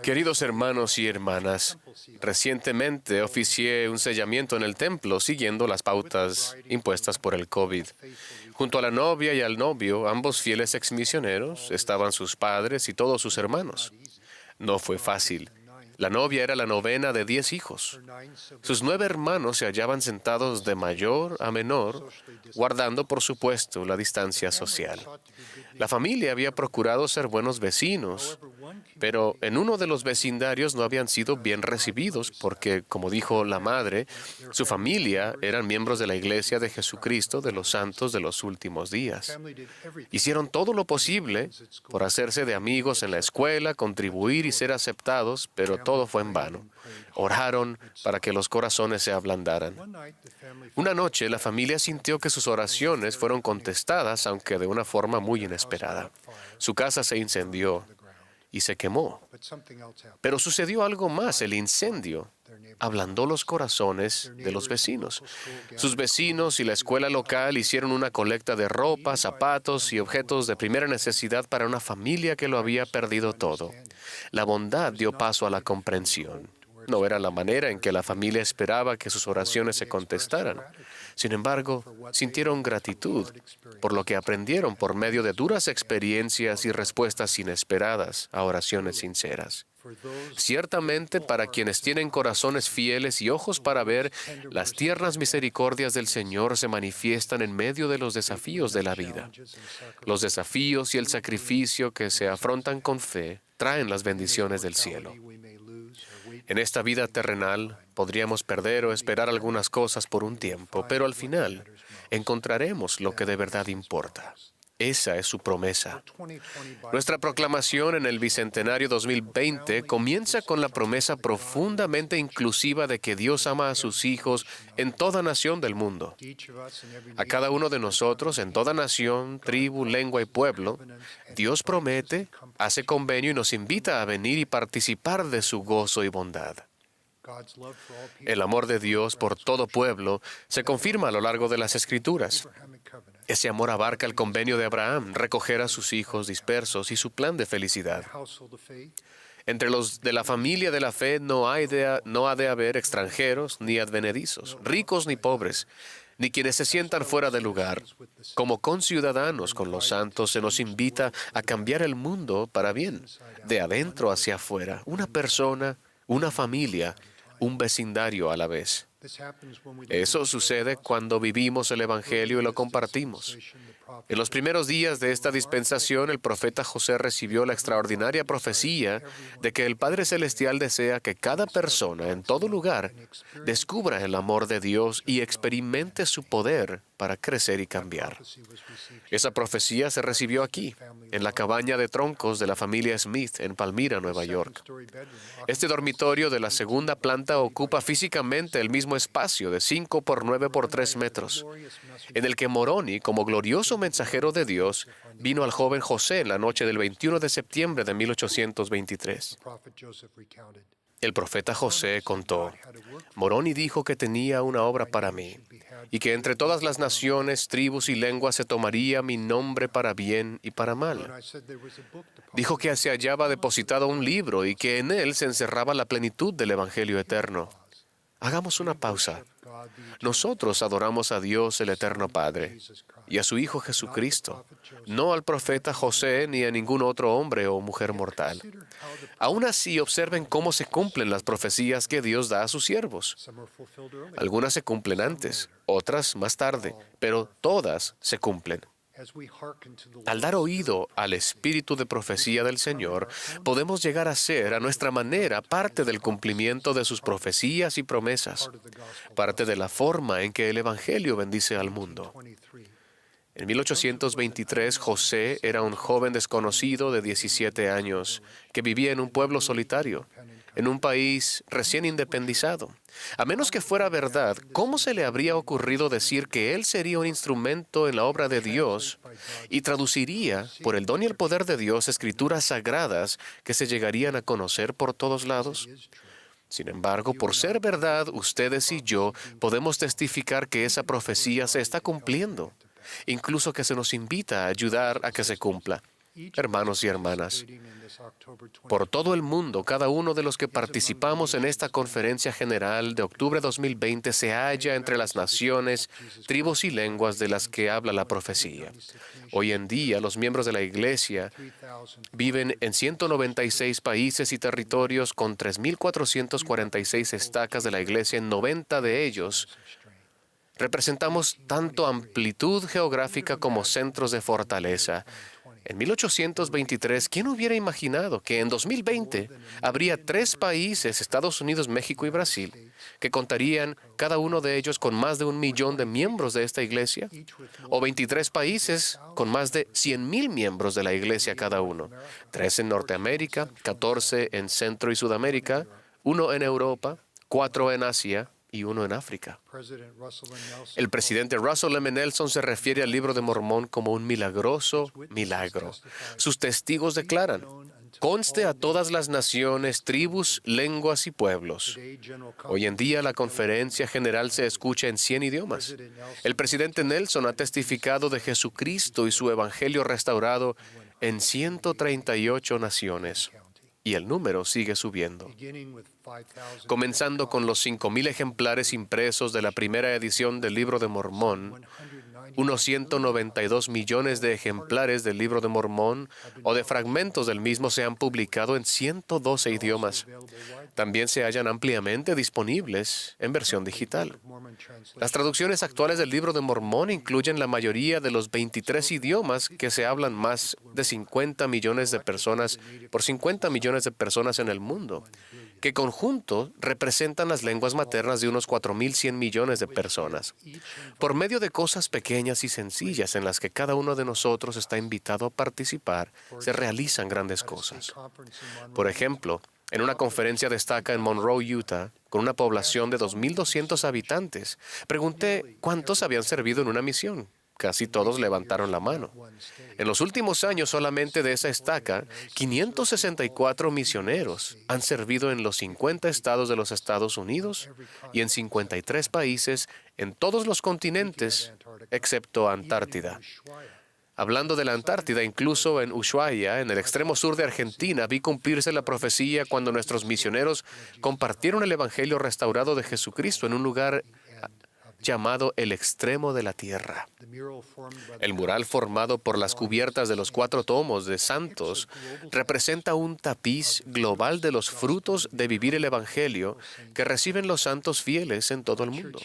Queridos hermanos y hermanas, recientemente oficié un sellamiento en el templo siguiendo las pautas impuestas por el COVID. Junto a la novia y al novio, ambos fieles exmisioneros, estaban sus padres y todos sus hermanos. No fue fácil. La novia era la novena de 10 hijos. Sus 9 hermanos se hallaban sentados de mayor a menor, guardando, por supuesto, la distancia social. La familia había procurado ser buenos vecinos, pero en uno de los vecindarios no habían sido bien recibidos porque, como dijo la madre, su familia eran miembros de la Iglesia de Jesucristo de los Santos de los Últimos Días. Hicieron todo lo posible por hacerse de amigos en la escuela, contribuir y ser aceptados, pero todo fue en vano. Oraron para que los corazones se ablandaran. Una noche, la familia sintió que sus oraciones fueron contestadas, aunque de una forma muy inesperada. Su casa se incendió y se quemó. Pero sucedió algo más. El incendio ablandó los corazones de los vecinos. Sus vecinos y la escuela local hicieron una colecta de ropa, zapatos y objetos de primera necesidad para una familia que lo había perdido todo. La bondad dio paso a la comprensión. No era la manera en que la familia esperaba que sus oraciones se contestaran. Sin embargo, sintieron gratitud por lo que aprendieron por medio de duras experiencias y respuestas inesperadas a oraciones sinceras. Ciertamente, para quienes tienen corazones fieles y ojos para ver, las tiernas misericordias del Señor se manifiestan en medio de los desafíos de la vida. Los desafíos y el sacrificio que se afrontan con fe traen las bendiciones del cielo. En esta vida terrenal podríamos perder o esperar algunas cosas por un tiempo, pero al final encontraremos lo que de verdad importa. Esa es su promesa. Nuestra proclamación en el Bicentenario 2020 comienza con la promesa profundamente inclusiva de que Dios ama a sus hijos en toda nación del mundo. A cada uno de nosotros, en toda nación, tribu, lengua y pueblo, Dios promete, hace convenio y nos invita a venir y participar de su gozo y bondad. El amor de Dios por todo pueblo se confirma a lo largo de las Escrituras. Ese amor abarca el convenio de Abraham, recoger a sus hijos dispersos y su plan de felicidad. Entre los de la familia de la fe no ha de haber extranjeros ni advenedizos, ricos ni pobres, ni quienes se sientan fuera de lugar. Como conciudadanos con los santos se nos invita a cambiar el mundo para bien, de adentro hacia afuera, una persona, una familia, un vecindario a la vez. Eso sucede cuando vivimos el Evangelio y lo compartimos. En los primeros días de esta dispensación, el profeta José recibió la extraordinaria profecía de que el Padre Celestial desea que cada persona en todo lugar descubra el amor de Dios y experimente su poder para crecer y cambiar. Esa profecía se recibió aquí, en la cabaña de troncos de la familia Smith en Palmyra, Nueva York. Este dormitorio de la segunda planta ocupa físicamente el mismo espacio de 5 por 9 por 3 metros, en el que Moroni, como glorioso mensajero de Dios, vino al joven José en la noche del 21 de septiembre de 1823. El profeta José contó, Moroni dijo que tenía una obra para mí, y que entre todas las naciones, tribus y lenguas se tomaría mi nombre para bien y para mal. Dijo que se hallaba depositado un libro y que en él se encerraba la plenitud del Evangelio eterno. Hagamos una pausa. Nosotros adoramos a Dios el Eterno Padre y a su Hijo Jesucristo, no al profeta José ni a ningún otro hombre o mujer mortal. Aún así, observen cómo se cumplen las profecías que Dios da a sus siervos. Algunas se cumplen antes, otras más tarde, pero todas se cumplen. Al dar oído al espíritu de profecía del Señor, podemos llegar a ser, a nuestra manera, parte del cumplimiento de sus profecías y promesas, parte de la forma en que el Evangelio bendice al mundo. En 1823, José era un joven desconocido de 17 años que vivía en un pueblo solitario, en un país recién independizado. A menos que fuera verdad, ¿cómo se le habría ocurrido decir que él sería un instrumento en la obra de Dios y traduciría, por el don y el poder de Dios, escrituras sagradas que se llegarían a conocer por todos lados? Sin embargo, por ser verdad, ustedes y yo podemos testificar que esa profecía se está cumpliendo, incluso que se nos invita a ayudar a que se cumpla. Hermanos y hermanas, por todo el mundo, cada uno de los que participamos en esta conferencia general de octubre de 2020 se halla entre las naciones, tribus y lenguas de las que habla la profecía. Hoy en día, los miembros de la Iglesia viven en 196 países y territorios con 3.446 estacas de la Iglesia en 90 de ellos. Representamos tanto amplitud geográfica como centros de fortaleza. En 1823, ¿quién hubiera imaginado que en 2020 habría 3 países, Estados Unidos, México y Brasil, que contarían cada uno de ellos con más de 1 millón de miembros de esta iglesia? O 23 países con más de 100,000 miembros de la iglesia cada uno. 3 en Norteamérica, 14 en Centro y Sudamérica, 1 en Europa, 4 en Asia y 1 en África. El presidente Russell M. Nelson se refiere al Libro de Mormón como un milagroso milagro. Sus testigos declaran: conste a todas las naciones, tribus, lenguas y pueblos. Hoy en día la conferencia general se escucha en 100 idiomas. El presidente Nelson ha testificado de Jesucristo y su evangelio restaurado en 138 naciones. Y el número sigue subiendo. Comenzando con los 5,000 ejemplares impresos de la primera edición del Libro de Mormón, unos 192 millones de ejemplares del Libro de Mormón o de fragmentos del mismo se han publicado en 112 idiomas. También se hallan ampliamente disponibles en versión digital. Las traducciones actuales del Libro de Mormón incluyen la mayoría de los 23 idiomas que se hablan más de 50 millones de personas por 50 millones de personas en el mundo, que conjunto representan las lenguas maternas de unos 4,100 millones de personas. Por medio de cosas pequeñas y sencillas en las que cada uno de nosotros está invitado a participar, se realizan grandes cosas. Por ejemplo, en una conferencia de estaca en Monroe, Utah, con una población de 2,200 habitantes, pregunté cuántos habían servido en una misión. Casi todos levantaron la mano. En los últimos años, solamente de esa estaca, 564 misioneros han servido en los 50 estados de los Estados Unidos y en 53 países en todos los continentes, excepto Antártida. Hablando de la Antártida, incluso en Ushuaia, en el extremo sur de Argentina, vi cumplirse la profecía cuando nuestros misioneros compartieron el Evangelio restaurado de Jesucristo en un lugar llamado el extremo de la tierra. El mural formado por las cubiertas de los 4 tomos de Santos representa un tapiz global de los frutos de vivir el Evangelio que reciben los santos fieles en todo el mundo.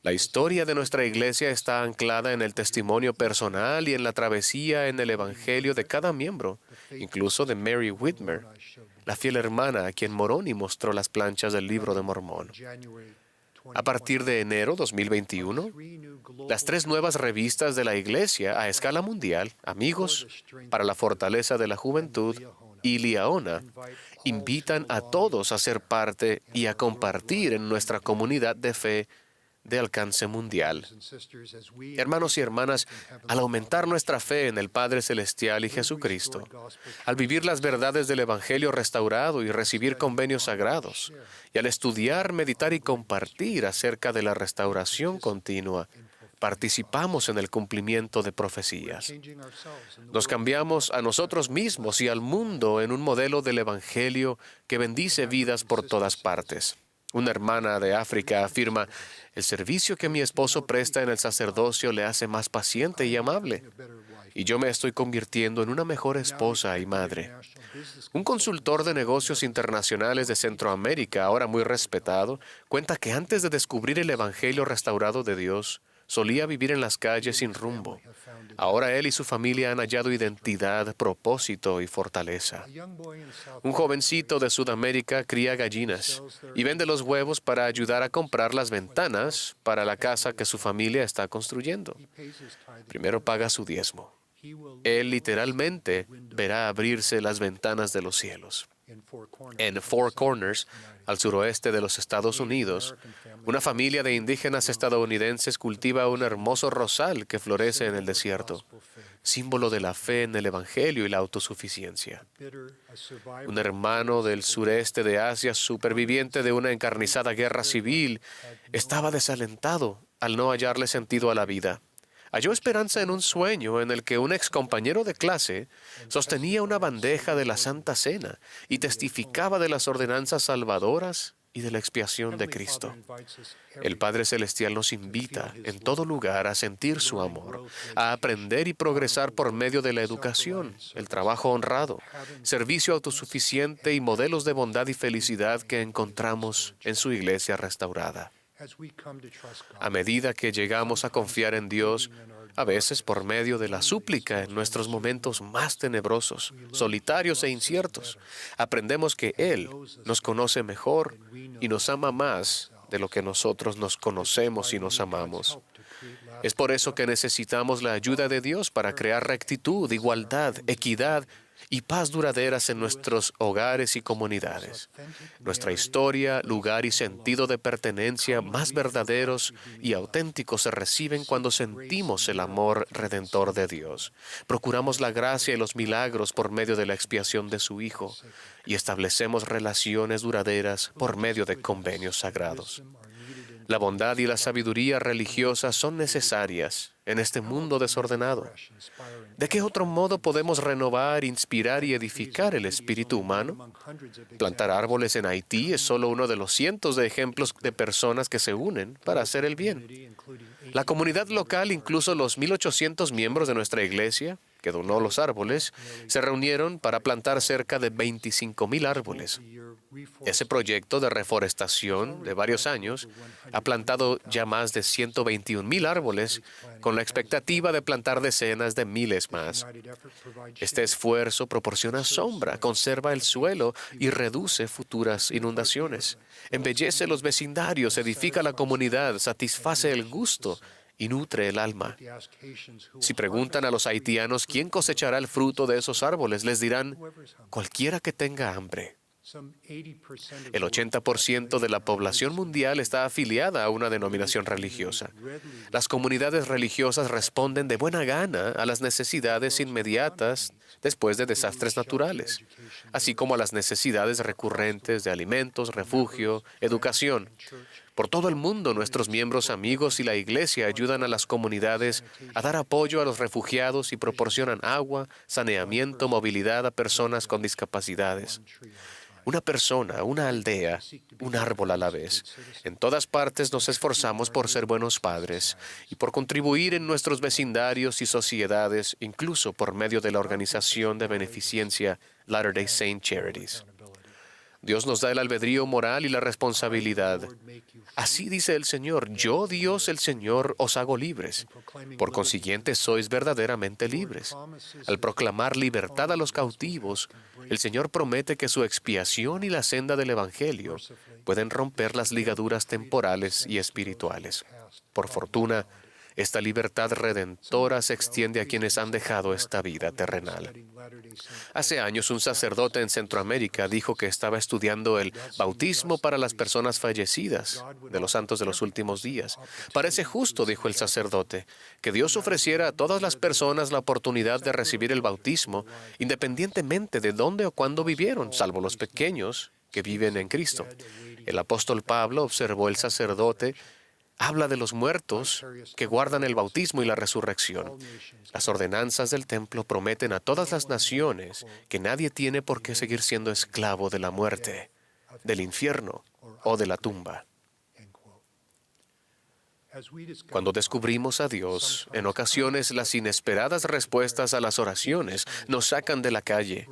La historia de nuestra iglesia está anclada en el testimonio personal y en la travesía en el Evangelio de cada miembro, incluso de Mary Whitmer, la fiel hermana a quien Moroni mostró las planchas del Libro de Mormón. A partir de enero 2021, las 3 nuevas revistas de la Iglesia a escala mundial, Amigos, Para la Fortaleza de la Juventud y Liaona, invitan a todos a ser parte y a compartir en nuestra comunidad de fe de alcance mundial. Hermanos y hermanas, al aumentar nuestra fe en el Padre Celestial y Jesucristo, al vivir las verdades del Evangelio restaurado y recibir convenios sagrados, y al estudiar, meditar y compartir acerca de la restauración continua, participamos en el cumplimiento de profecías. Nos cambiamos a nosotros mismos y al mundo en un modelo del Evangelio que bendice vidas por todas partes. Una hermana de África afirma: el servicio que mi esposo presta en el sacerdocio le hace más paciente y amable, y yo me estoy convirtiendo en una mejor esposa y madre. Un consultor de negocios internacionales de Centroamérica, ahora muy respetado, cuenta que antes de descubrir el Evangelio restaurado de Dios, solía vivir en las calles sin rumbo. Ahora él y su familia han hallado identidad, propósito y fortaleza. Un jovencito de Sudamérica cría gallinas y vende los huevos para ayudar a comprar las ventanas para la casa que su familia está construyendo. Primero paga su diezmo. Él literalmente verá abrirse las ventanas de los cielos. En Four Corners, al suroeste de los Estados Unidos, una familia de indígenas estadounidenses cultiva un hermoso rosal que florece en el desierto, símbolo de la fe en el Evangelio y la autosuficiencia. Un hermano del sureste de Asia, superviviente de una encarnizada guerra civil, estaba desalentado al no hallarle sentido a la vida. Halló esperanza en un sueño en el que un excompañero de clase sostenía una bandeja de la Santa Cena y testificaba de las ordenanzas salvadoras y de la expiación de Cristo. El Padre Celestial nos invita en todo lugar a sentir su amor, a aprender y progresar por medio de la educación, el trabajo honrado, servicio autosuficiente y modelos de bondad y felicidad que encontramos en su iglesia restaurada. A medida que llegamos a confiar en Dios, a veces por medio de la súplica en nuestros momentos más tenebrosos, solitarios e inciertos, aprendemos que Él nos conoce mejor y nos ama más de lo que nosotros nos conocemos y nos amamos. Es por eso que necesitamos la ayuda de Dios para crear rectitud, igualdad, equidad y paz duraderas en nuestros hogares y comunidades. Nuestra historia, lugar y sentido de pertenencia más verdaderos y auténticos se reciben cuando sentimos el amor redentor de Dios. Procuramos la gracia y los milagros por medio de la expiación de su Hijo y establecemos relaciones duraderas por medio de convenios sagrados. La bondad y la sabiduría religiosa son necesarias en este mundo desordenado. ¿De qué otro modo podemos renovar, inspirar y edificar el espíritu humano? Plantar árboles en Haití es solo uno de los cientos de ejemplos de personas que se unen para hacer el bien. La comunidad local, incluso los 1,800 miembros de nuestra iglesia, que donó los árboles, se reunieron para plantar cerca de 25,000 árboles. Ese proyecto de reforestación de varios años ha plantado ya más de 121,000 árboles con la expectativa de plantar decenas de miles más. Este esfuerzo proporciona sombra, conserva el suelo y reduce futuras inundaciones. Embellece los vecindarios, edifica la comunidad, satisface el gusto y nutre el alma. Si preguntan a los haitianos quién cosechará el fruto de esos árboles, les dirán, cualquiera que tenga hambre. El 80% de la población mundial está afiliada a una denominación religiosa. Las comunidades religiosas responden de buena gana a las necesidades inmediatas después de desastres naturales, así como a las necesidades recurrentes de alimentos, refugio, educación. Por todo el mundo, nuestros miembros amigos y la Iglesia ayudan a las comunidades a dar apoyo a los refugiados y proporcionan agua, saneamiento, movilidad a personas con discapacidades. Una persona, una aldea, un árbol a la vez. En todas partes nos esforzamos por ser buenos padres y por contribuir en nuestros vecindarios y sociedades, incluso por medio de la organización de beneficencia Latter-day Saint Charities. Dios nos da el albedrío moral y la responsabilidad. Así dice el Señor, yo, Dios el Señor, os hago libres. Por consiguiente, sois verdaderamente libres. Al proclamar libertad a los cautivos, el Señor promete que su expiación y la senda del Evangelio pueden romper las ligaduras temporales y espirituales. Por fortuna, esta libertad redentora se extiende a quienes han dejado esta vida terrenal. Hace años, un sacerdote en Centroamérica dijo que estaba estudiando el bautismo para las personas fallecidas de los santos de los últimos días. Parece justo, dijo el sacerdote, que Dios ofreciera a todas las personas la oportunidad de recibir el bautismo, independientemente de dónde o cuándo vivieron, salvo los pequeños que viven en Cristo. El apóstol Pablo observó el sacerdote. Habla de los muertos que guardan el bautismo y la resurrección. Las ordenanzas del templo prometen a todas las naciones que nadie tiene por qué seguir siendo esclavo de la muerte, del infierno o de la tumba. Cuando descubrimos a Dios, en ocasiones las inesperadas respuestas a las oraciones nos sacan de la calle,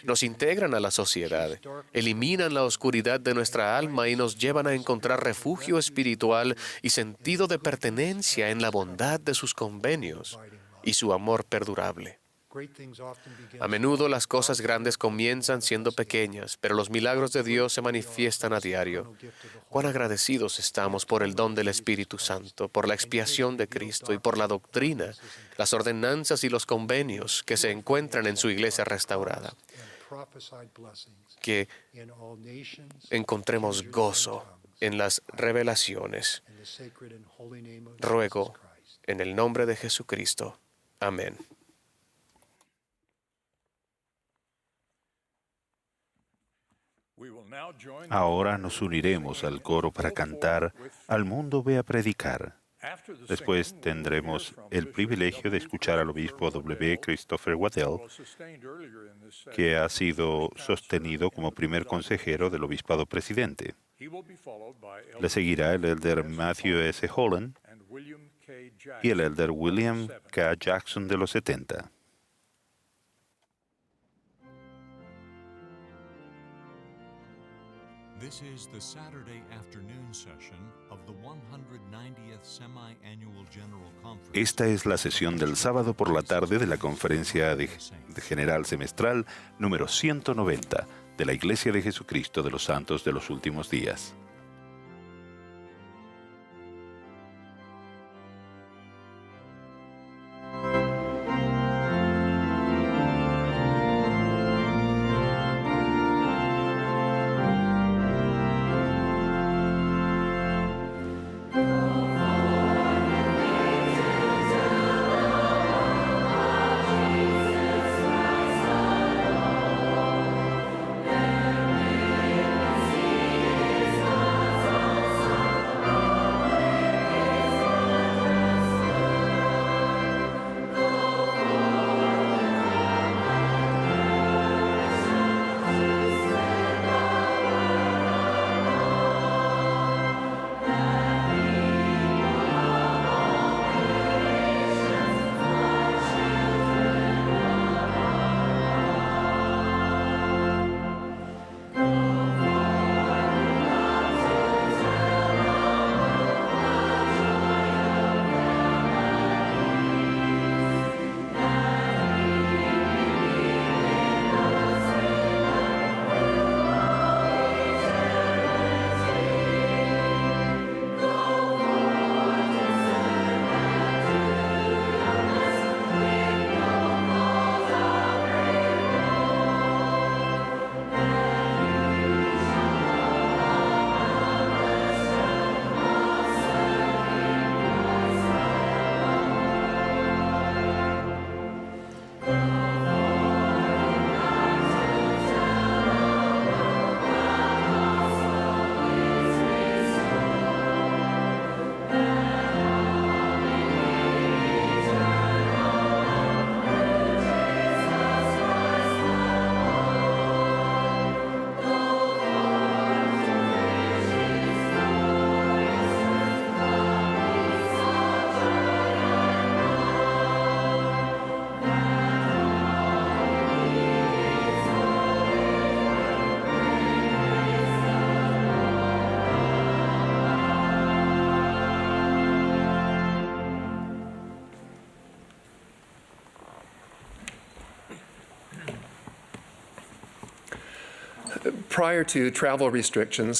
nos integran a la sociedad, eliminan la oscuridad de nuestra alma y nos llevan a encontrar refugio espiritual y sentido de pertenencia en la bondad de sus convenios y su amor perdurable. A menudo las cosas grandes comienzan siendo pequeñas, pero los milagros de Dios se manifiestan a diario. Cuán agradecidos estamos por el don del Espíritu Santo, por la expiación de Cristo y por la doctrina, las ordenanzas y los convenios que se encuentran en su iglesia restaurada. Que encontremos gozo en las revelaciones. Ruego en el nombre de Jesucristo. Amén. Ahora nos uniremos al coro para cantar Al mundo ve a predicar. Después tendremos el privilegio de escuchar al obispo W. Christopher Waddell, que ha sido sostenido como primer consejero del obispado presidente. Le seguirá el elder Matthew S. Holland y el elder William K. Jackson de los 70. This is the Saturday afternoon session of the 190th Semi-Annual General Conference. Esta es la sesión del sábado por la tarde de la Conferencia de General Semestral número 190 de la Iglesia de Jesucristo de los Santos de los Últimos Días.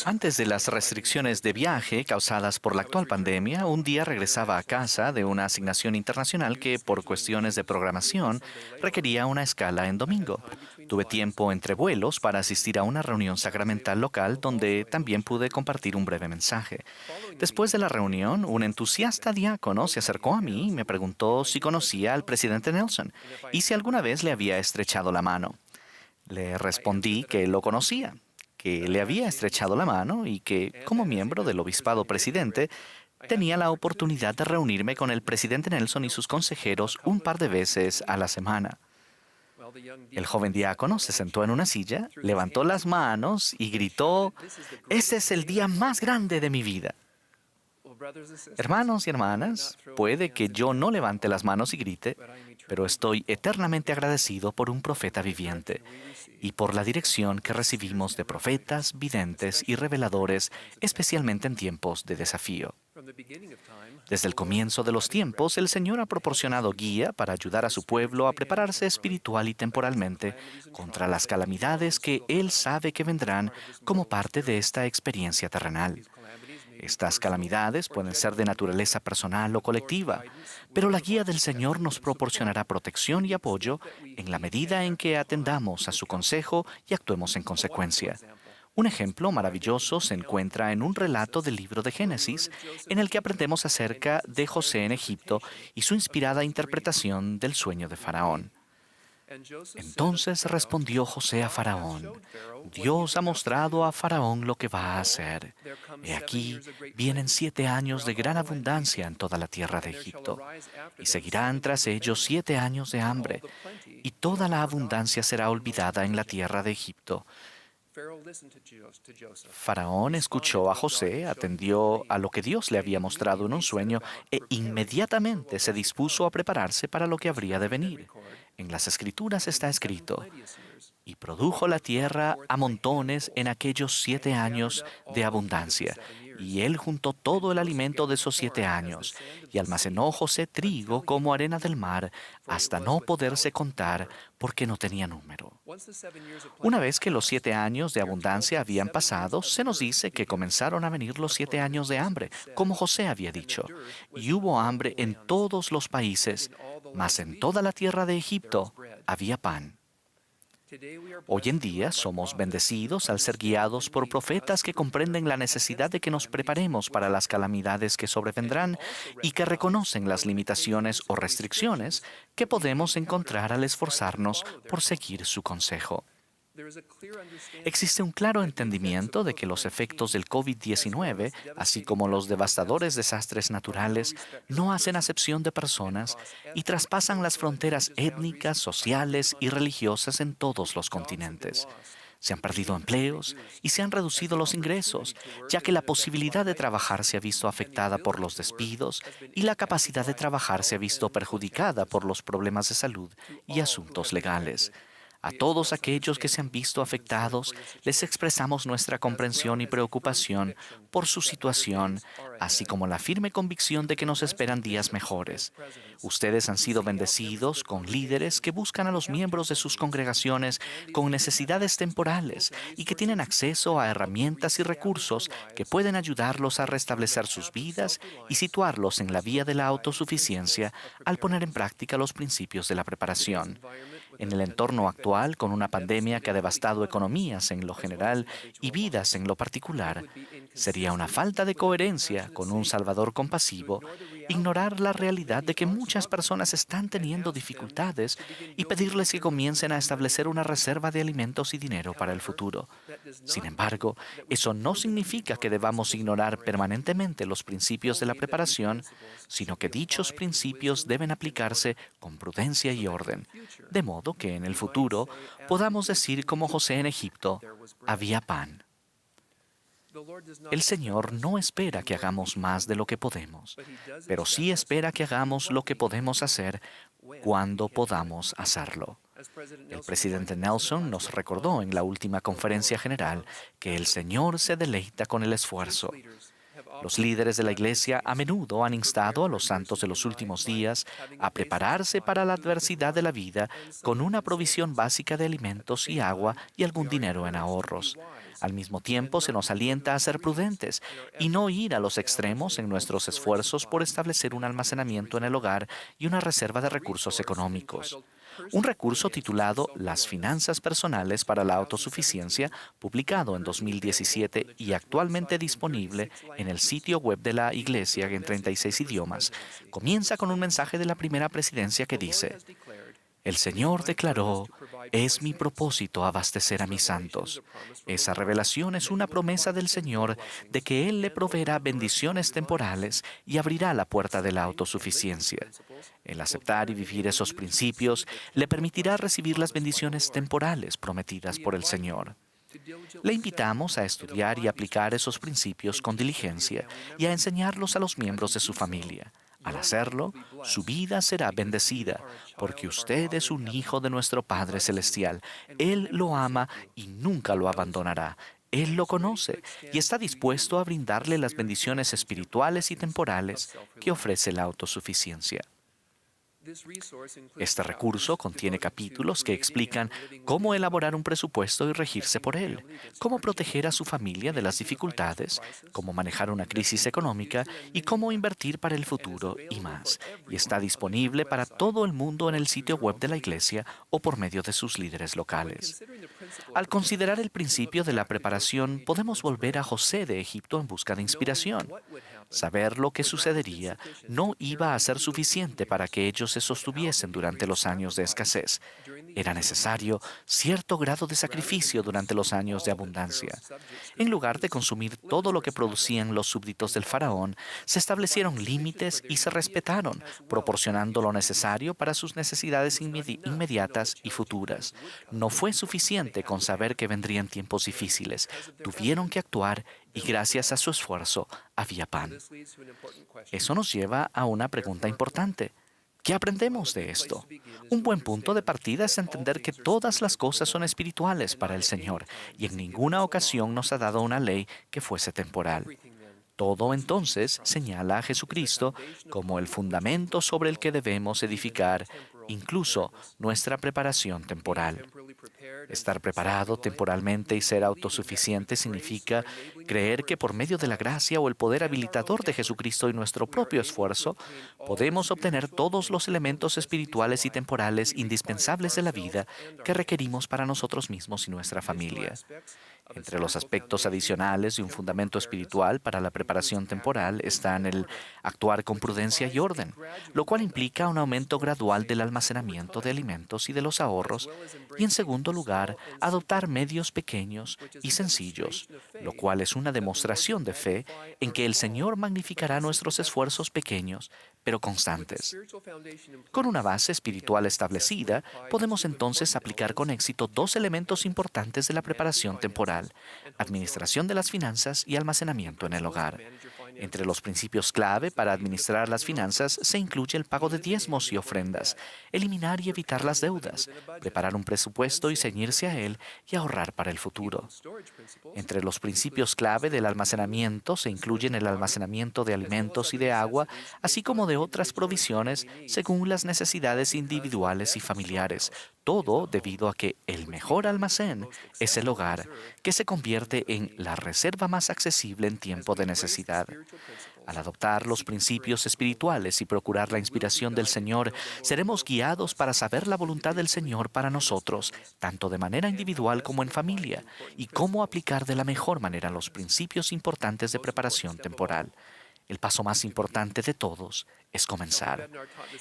Antes de las restricciones de viaje causadas por la actual pandemia, un día regresaba a casa de una asignación internacional que, por cuestiones de programación, requería una escala en domingo. Tuve tiempo entre vuelos para asistir a una reunión sacramental local donde también pude compartir un breve mensaje. Después de la reunión, un entusiasta diácono se acercó a mí y me preguntó si conocía al presidente Nelson y si alguna vez le había estrechado la mano. Le respondí que lo conocía, que le había estrechado la mano y que, como miembro del obispado presidente, tenía la oportunidad de reunirme con el presidente Nelson y sus consejeros un par de veces a la semana. El joven diácono se sentó en una silla, levantó las manos y gritó: «Este es el día más grande de mi vida». Hermanos y hermanas, puede que yo no levante las manos y grite, pero estoy eternamente agradecido por un profeta viviente y por la dirección que recibimos de profetas, videntes y reveladores, especialmente en tiempos de desafío. Desde el comienzo de los tiempos, el Señor ha proporcionado guía para ayudar a su pueblo a prepararse espiritual y temporalmente contra las calamidades que Él sabe que vendrán como parte de esta experiencia terrenal. Estas calamidades pueden ser de naturaleza personal o colectiva, pero la guía del Señor nos proporcionará protección y apoyo en la medida en que atendamos a su consejo y actuemos en consecuencia. Un ejemplo maravilloso se encuentra en un relato del libro de Génesis, en el que aprendemos acerca de José en Egipto y su inspirada interpretación del sueño de Faraón. Entonces respondió José a Faraón: Dios ha mostrado a Faraón lo que va a hacer. He aquí, vienen 7 años de gran abundancia en toda la tierra de Egipto, y seguirán tras ellos 7 años de hambre, y toda la abundancia será olvidada en la tierra de Egipto. Faraón escuchó a José, atendió a lo que Dios le había mostrado en un sueño e inmediatamente se dispuso a prepararse para lo que habría de venir. En las Escrituras está escrito: y produjo la tierra a montones en aquellos 7 años de abundancia. Y él juntó todo el alimento de esos 7 años, y almacenó José trigo como arena del mar, hasta no poderse contar, porque no tenía número. Una vez que los 7 años de abundancia habían pasado, se nos dice que comenzaron a venir los 7 años de hambre, como José había dicho. Y hubo hambre en todos los países, mas en toda la tierra de Egipto había pan. Hoy en día somos bendecidos al ser guiados por profetas que comprenden la necesidad de que nos preparemos para las calamidades que sobrevendrán y que reconocen las limitaciones o restricciones que podemos encontrar al esforzarnos por seguir su consejo. Existe un claro entendimiento de que los efectos del COVID-19, así como los devastadores desastres naturales, no hacen acepción de personas y traspasan las fronteras étnicas, sociales y religiosas en todos los continentes. Se han perdido empleos y se han reducido los ingresos, ya que la posibilidad de trabajar se ha visto afectada por los despidos y la capacidad de trabajar se ha visto perjudicada por los problemas de salud y asuntos legales. A todos aquellos que se han visto afectados, les expresamos nuestra comprensión y preocupación por su situación, así como la firme convicción de que nos esperan días mejores. Ustedes han sido bendecidos con líderes que buscan a los miembros de sus congregaciones con necesidades temporales y que tienen acceso a herramientas y recursos que pueden ayudarlos a restablecer sus vidas y situarlos en la vía de la autosuficiencia al poner en práctica los principios de la preparación. En el entorno actual, con una pandemia que ha devastado economías en lo general y vidas en lo particular, sería una falta de coherencia con un Salvador compasivo ignorar la realidad de que muchas personas están teniendo dificultades y pedirles que comiencen a establecer una reserva de alimentos y dinero para el futuro. Sin embargo, eso no significa que debamos ignorar permanentemente los principios de la preparación, sino que dichos principios deben aplicarse con prudencia y orden, de modo que en el futuro podamos decir como José en Egipto: había pan. El Señor no espera que hagamos más de lo que podemos, pero sí espera que hagamos lo que podemos hacer cuando podamos hacerlo. El presidente Nelson nos recordó en la última conferencia general que el Señor se deleita con el esfuerzo. Los líderes de la Iglesia a menudo han instado a los santos de los últimos días a prepararse para la adversidad de la vida con una provisión básica de alimentos y agua y algún dinero en ahorros. Al mismo tiempo, se nos alienta a ser prudentes y no ir a los extremos en nuestros esfuerzos por establecer un almacenamiento en el hogar y una reserva de recursos económicos. Un recurso titulado Las finanzas personales para la autosuficiencia, publicado en 2017 y actualmente disponible en el sitio web de la Iglesia en 36 idiomas, comienza con un mensaje de la primera presidencia que dice: El Señor declaró: es mi propósito abastecer a mis santos. Esa revelación es una promesa del Señor de que Él le proveerá bendiciones temporales y abrirá la puerta de la autosuficiencia. El aceptar y vivir esos principios le permitirá recibir las bendiciones temporales prometidas por el Señor. Le invitamos a estudiar y aplicar esos principios con diligencia y a enseñarlos a los miembros de su familia. Al hacerlo, su vida será bendecida, porque usted es un hijo de nuestro Padre Celestial. Él lo ama y nunca lo abandonará. Él lo conoce y está dispuesto a brindarle las bendiciones espirituales y temporales que ofrece la autosuficiencia. Este recurso contiene capítulos que explican cómo elaborar un presupuesto y regirse por él, cómo proteger a su familia de las dificultades, cómo manejar una crisis económica y cómo invertir para el futuro y más. Y está disponible para todo el mundo en el sitio web de la iglesia o por medio de sus líderes locales. Al considerar el principio de la preparación, podemos volver a José de Egipto en busca de inspiración. Saber lo que sucedería no iba a ser suficiente para que ellos se sostuviesen durante los años de escasez. Era necesario cierto grado de sacrificio durante los años de abundancia. En lugar de consumir todo lo que producían los súbditos del faraón, se establecieron límites y se respetaron, proporcionando lo necesario para sus necesidades inmediatas y futuras. No fue suficiente con saber que vendrían tiempos difíciles. Tuvieron que actuar y gracias a su esfuerzo había pan. Eso nos lleva a una pregunta importante. ¿Qué aprendemos de esto? Un buen punto de partida es entender que todas las cosas son espirituales para el Señor y en ninguna ocasión nos ha dado una ley que fuese temporal. Todo entonces señala a Jesucristo como el fundamento sobre el que debemos edificar incluso nuestra preparación temporal. Estar preparado temporalmente y ser autosuficiente significa creer que por medio de la gracia o el poder habilitador de Jesucristo y nuestro propio esfuerzo, podemos obtener todos los elementos espirituales y temporales indispensables de la vida que requerimos para nosotros mismos y nuestra familia. Entre los aspectos adicionales de un fundamento espiritual para la preparación temporal están el actuar con prudencia y orden, lo cual implica un aumento gradual del almacenamiento de alimentos y de los ahorros, y en segundo lugar, adoptar medios pequeños y sencillos, lo cual es una demostración de fe en que el Señor magnificará nuestros esfuerzos pequeños, pero constantes. Con una base espiritual establecida, podemos entonces aplicar con éxito dos elementos importantes de la preparación temporal: administración de las finanzas y almacenamiento en el hogar. Entre los principios clave para administrar las finanzas se incluye el pago de diezmos y ofrendas, eliminar y evitar las deudas, preparar un presupuesto y ceñirse a él y ahorrar para el futuro. Entre los principios clave del almacenamiento se incluyen el almacenamiento de alimentos y de agua, así como de otras provisiones según las necesidades individuales y familiares, todo debido a que el mejor almacén es el hogar, que se convierte en la reserva más accesible en tiempo de necesidad. Al adoptar los principios espirituales y procurar la inspiración del Señor, seremos guiados para saber la voluntad del Señor para nosotros, tanto de manera individual como en familia, y cómo aplicar de la mejor manera los principios importantes de preparación temporal. El paso más importante de todos es comenzar.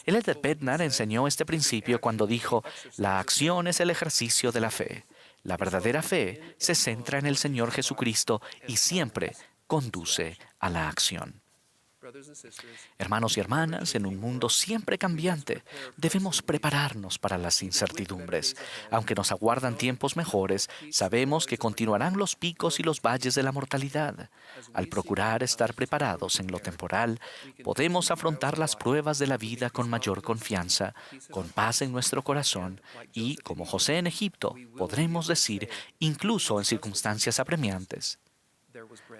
El Elder Bednar enseñó este principio cuando dijo: la acción es el ejercicio de la fe. La verdadera fe se centra en el Señor Jesucristo y siempre conduce a la acción. Hermanos y hermanas, en un mundo siempre cambiante, debemos prepararnos para las incertidumbres. Aunque nos aguardan tiempos mejores, sabemos que continuarán los picos y los valles de la mortalidad. Al procurar estar preparados en lo temporal, podemos afrontar las pruebas de la vida con mayor confianza, con paz en nuestro corazón y, como José en Egipto, podremos decir, incluso en circunstancias apremiantes: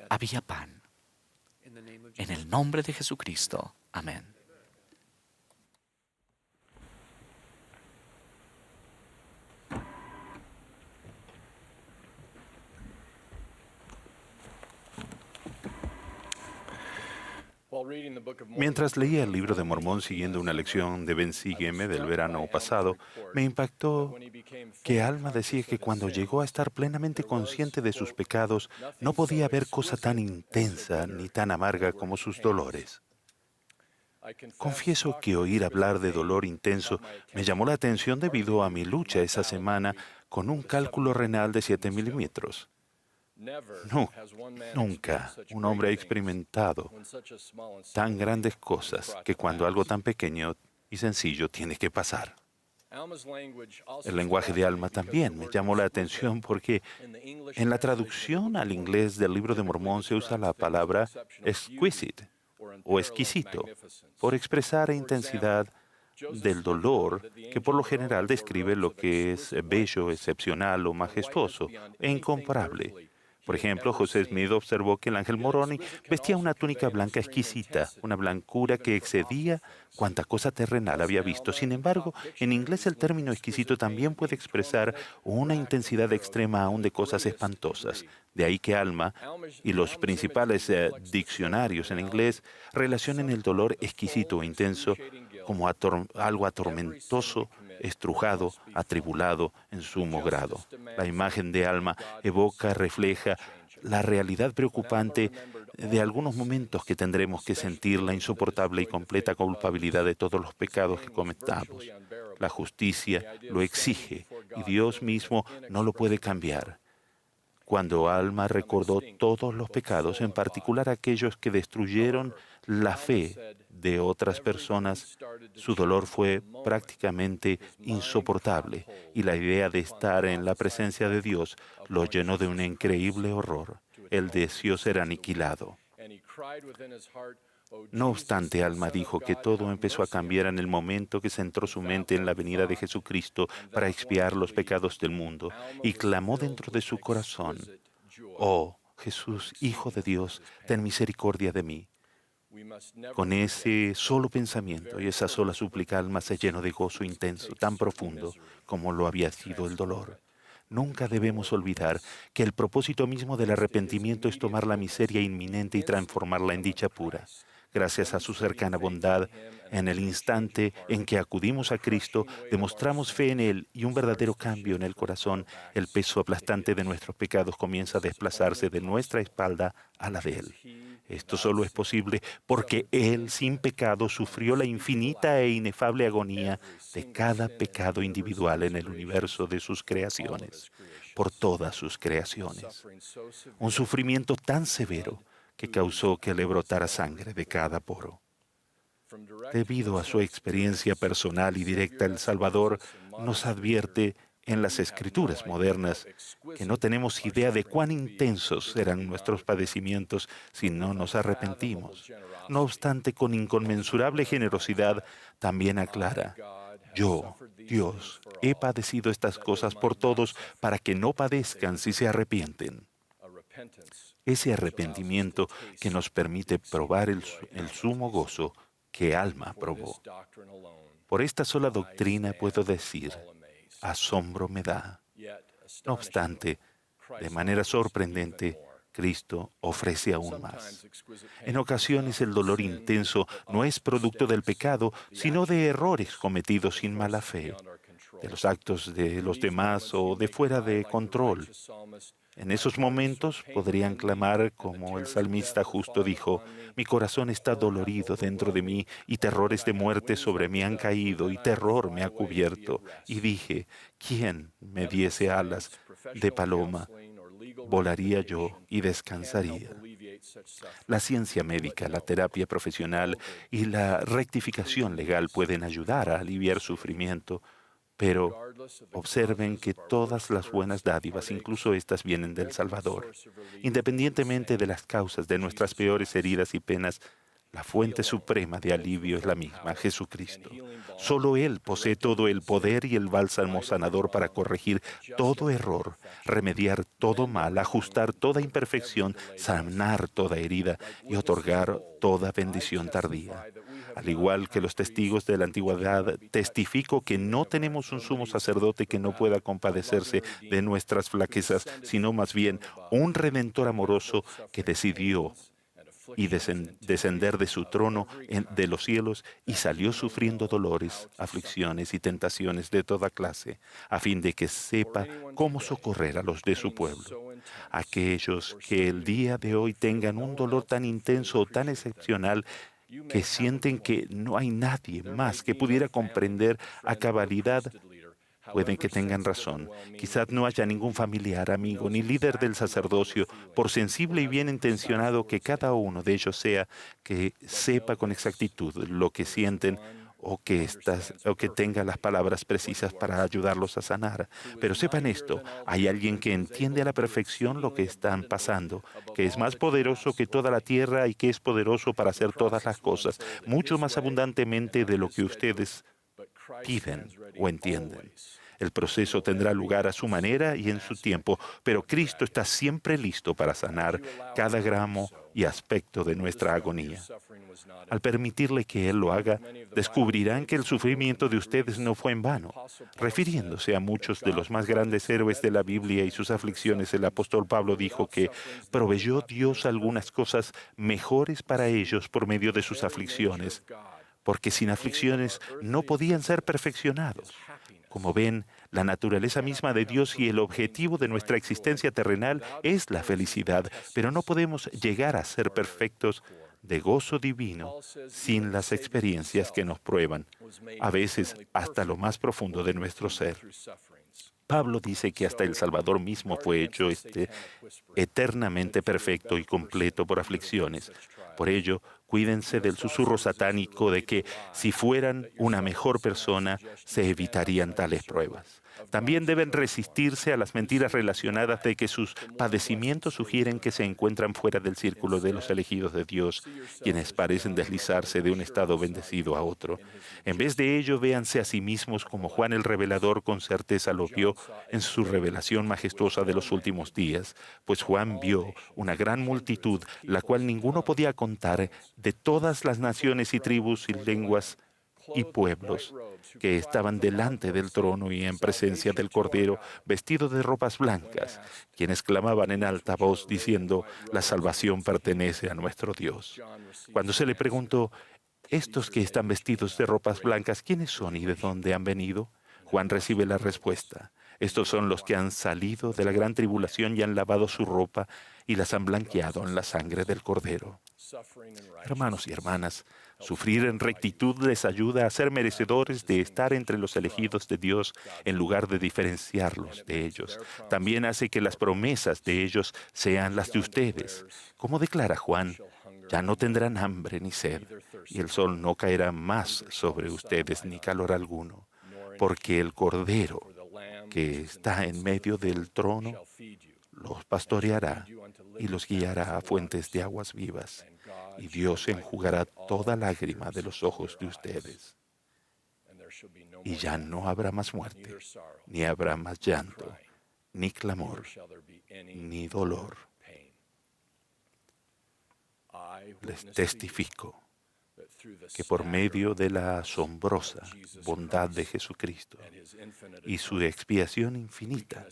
había pan. En el nombre de Jesucristo. Amén. Mientras leía el libro de Mormón siguiendo una lección de Ben Sígueme del verano pasado, me impactó que Alma decía que cuando llegó a estar plenamente consciente de sus pecados, no podía haber cosa tan intensa ni tan amarga como sus dolores. Confieso que oír hablar de dolor intenso me llamó la atención debido a mi lucha esa semana con un cálculo renal de 7 milímetros. Nunca un hombre ha experimentado tan grandes cosas que cuando algo tan pequeño y sencillo tiene que pasar. El lenguaje de Alma también me llamó la atención porque en la traducción al inglés del Libro de Mormón se usa la palabra exquisite o exquisito por expresar la intensidad del dolor que por lo general describe lo que es bello, excepcional o majestuoso e incomparable. Por ejemplo, José Smith observó que el ángel Moroni vestía una túnica blanca exquisita, una blancura que excedía cuanta cosa terrenal había visto. Sin embargo, en inglés el término exquisito también puede expresar una intensidad extrema aún de cosas espantosas. De ahí que Alma y los principales diccionarios en inglés relacionen el dolor exquisito o intenso como algo atormentoso, estrujado, atribulado en sumo grado. La imagen de Alma evoca, refleja la realidad preocupante de algunos momentos que tendremos que sentir la insoportable y completa culpabilidad de todos los pecados que cometamos. La justicia lo exige y Dios mismo no lo puede cambiar. Cuando Alma recordó todos los pecados, en particular aquellos que destruyeron la fe de otras personas, su dolor fue prácticamente insoportable y la idea de estar en la presencia de Dios lo llenó de un increíble horror. Él deseó ser aniquilado. No obstante, Alma dijo que todo empezó a cambiar en el momento que centró su mente en la venida de Jesucristo para expiar los pecados del mundo y clamó dentro de su corazón: «Oh, Jesús, Hijo de Dios, ten misericordia de mí». Con ese solo pensamiento y esa sola súplica, Alma se llenó de gozo intenso, tan profundo como lo había sido el dolor. Nunca debemos olvidar que el propósito mismo del arrepentimiento es tomar la miseria inminente y transformarla en dicha pura. Gracias a su cercana bondad, en el instante en que acudimos a Cristo, demostramos fe en Él y un verdadero cambio en el corazón. El peso aplastante de nuestros pecados comienza a desplazarse de nuestra espalda a la de Él. Esto solo es posible porque Él, sin pecado, sufrió la infinita e inefable agonía de cada pecado individual en el universo de sus creaciones, por todas sus creaciones. Un sufrimiento tan severo que causó que le brotara sangre de cada poro. Debido a su experiencia personal y directa, el Salvador nos advierte en las Escrituras modernas que no tenemos idea de cuán intensos serán nuestros padecimientos si no nos arrepentimos. No obstante, con inconmensurable generosidad, también aclara: «Yo, Dios, he padecido estas cosas por todos para que no padezcan si se arrepienten». Ese arrepentimiento que nos permite probar el sumo gozo que Alma probó. Por esta sola doctrina puedo decir: asombro me da. No obstante, de manera sorprendente, Cristo ofrece aún más. En ocasiones el dolor intenso no es producto del pecado, sino de errores cometidos sin mala fe, de los actos de los demás o de fuera de control. En esos momentos podrían clamar como el salmista justo dijo: «Mi corazón está dolorido dentro de mí y terrores de muerte sobre mí han caído y terror me ha cubierto. Y dije: ¿quién me diese alas de paloma? Volaría yo y descansaría». La ciencia médica, la terapia profesional y la rectificación legal pueden ayudar a aliviar sufrimiento, pero observen que todas las buenas dádivas, incluso estas, vienen del Salvador. Independientemente de las causas de nuestras peores heridas y penas, la fuente suprema de alivio es la misma, Jesucristo. Solo Él posee todo el poder y el bálsamo sanador para corregir todo error, remediar todo mal, ajustar toda imperfección, sanar toda herida y otorgar toda bendición tardía. Al igual que los testigos de la antigüedad, testifico que no tenemos un sumo sacerdote que no pueda compadecerse de nuestras flaquezas, sino más bien un Redentor amoroso que decidió y descender de su trono de los cielos y salió sufriendo dolores, aflicciones y tentaciones de toda clase, a fin de que sepa cómo socorrer a los de su pueblo. Aquellos que el día de hoy tengan un dolor tan intenso o tan excepcional que sienten que no hay nadie más que pudiera comprender a cabalidad, pueden que tengan razón. Quizás no haya ningún familiar, amigo, ni líder del sacerdocio, por sensible y bien intencionado que cada uno de ellos sea, que sepa con exactitud lo que sienten o que tenga las palabras precisas para ayudarlos a sanar. Pero sepan esto, hay alguien que entiende a la perfección lo que están pasando, que es más poderoso que toda la tierra y que es poderoso para hacer todas las cosas, mucho más abundantemente de lo que ustedes piden o entienden. El proceso tendrá lugar a su manera y en su tiempo, pero Cristo está siempre listo para sanar cada gramo y aspecto de nuestra agonía. Al permitirle que Él lo haga, descubrirán que el sufrimiento de ustedes no fue en vano. Refiriéndose a muchos de los más grandes héroes de la Biblia y sus aflicciones, el apóstol Pablo dijo que proveyó Dios algunas cosas mejores para ellos por medio de sus aflicciones, porque sin aflicciones no podían ser perfeccionados. Como ven, la naturaleza misma de Dios y el objetivo de nuestra existencia terrenal es la felicidad, pero no podemos llegar a ser perfectos de gozo divino sin las experiencias que nos prueban, a veces hasta lo más profundo de nuestro ser. Pablo dice que hasta el Salvador mismo fue hecho eternamente perfecto y completo por aflicciones. Por ello, cuídense del susurro satánico de que si fueran una mejor persona, se evitarían tales pruebas. También deben resistirse a las mentiras relacionadas de que sus padecimientos sugieren que se encuentran fuera del círculo de los elegidos de Dios, quienes parecen deslizarse de un estado bendecido a otro. En vez de ello, véanse a sí mismos como Juan el Revelador con certeza lo vio en su revelación majestuosa de los últimos días, pues Juan vio una gran multitud, la cual ninguno podía contar, de todas las naciones y tribus y lenguas y pueblos que estaban delante del trono y en presencia del Cordero, vestidos de ropas blancas, quienes clamaban en alta voz diciendo: la salvación pertenece a nuestro Dios. Cuando se le preguntó: estos que están vestidos de ropas blancas, ¿quiénes son y de dónde han venido?, Juan recibe la respuesta: estos son los que han salido de la gran tribulación y han lavado su ropa y las han blanqueado en la sangre del Cordero. Hermanos y hermanas, sufrir en rectitud les ayuda a ser merecedores de estar entre los elegidos de Dios en lugar de diferenciarlos de ellos. También hace que las promesas de ellos sean las de ustedes. Como declara Juan: ya no tendrán hambre ni sed, y el sol no caerá más sobre ustedes ni calor alguno, porque el Cordero que está en medio del trono los pastoreará y los guiará a fuentes de aguas vivas, y Dios enjugará toda lágrima de los ojos de ustedes. Y ya no habrá más muerte, ni habrá más llanto, ni clamor, ni dolor. Les testifico que por medio de la asombrosa bondad de Jesucristo y su expiación infinita,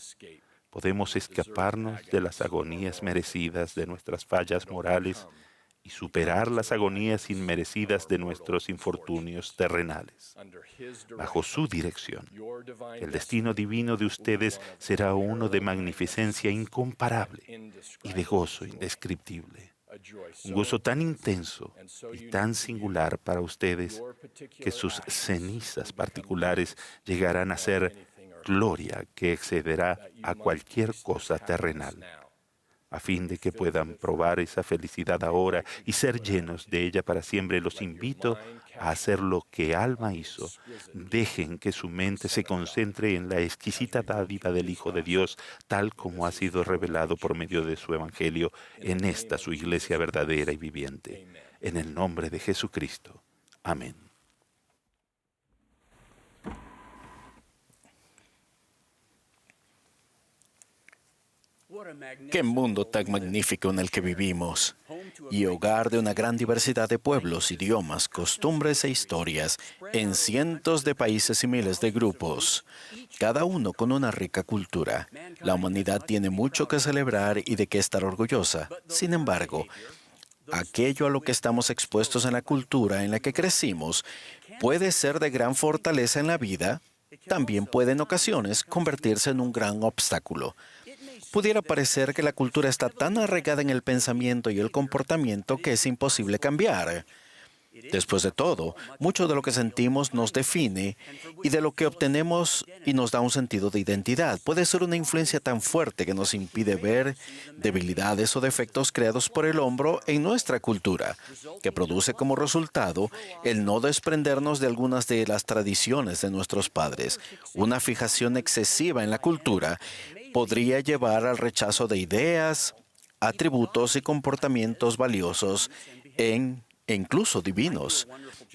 podemos escaparnos de las agonías merecidas de nuestras fallas morales y superar las agonías inmerecidas de nuestros infortunios terrenales. Bajo su dirección, el destino divino de ustedes será uno de magnificencia incomparable y de gozo indescriptible. Un gozo tan intenso y tan singular para ustedes que sus cenizas particulares llegarán a ser gloria que excederá a cualquier cosa terrenal. A fin de que puedan probar esa felicidad ahora y ser llenos de ella para siempre, los invito a hacer lo que Alma hizo. Dejen que su mente se concentre en la exquisita dádiva del Hijo de Dios, tal como ha sido revelado por medio de su Evangelio en esta su iglesia verdadera y viviente. En el nombre de Jesucristo. Amén. Qué mundo tan magnífico en el que vivimos, y hogar de una gran diversidad de pueblos, idiomas, costumbres e historias en cientos de países y miles de grupos, cada uno con una rica cultura. La humanidad tiene mucho que celebrar y de qué estar orgullosa. Sin embargo, aquello a lo que estamos expuestos en la cultura en la que crecimos puede ser de gran fortaleza en la vida, también puede en ocasiones convertirse en un gran obstáculo. Pudiera parecer que la cultura está tan arraigada en el pensamiento y el comportamiento que es imposible cambiar. Después de todo, mucho de lo que sentimos nos define y de lo que obtenemos y nos da un sentido de identidad. Puede ser una influencia tan fuerte que nos impide ver debilidades o defectos creados por el hombre en nuestra cultura, que produce como resultado el no desprendernos de algunas de las tradiciones de nuestros padres. Una fijación excesiva en la cultura podría llevar al rechazo de ideas, atributos y comportamientos valiosos e incluso divinos.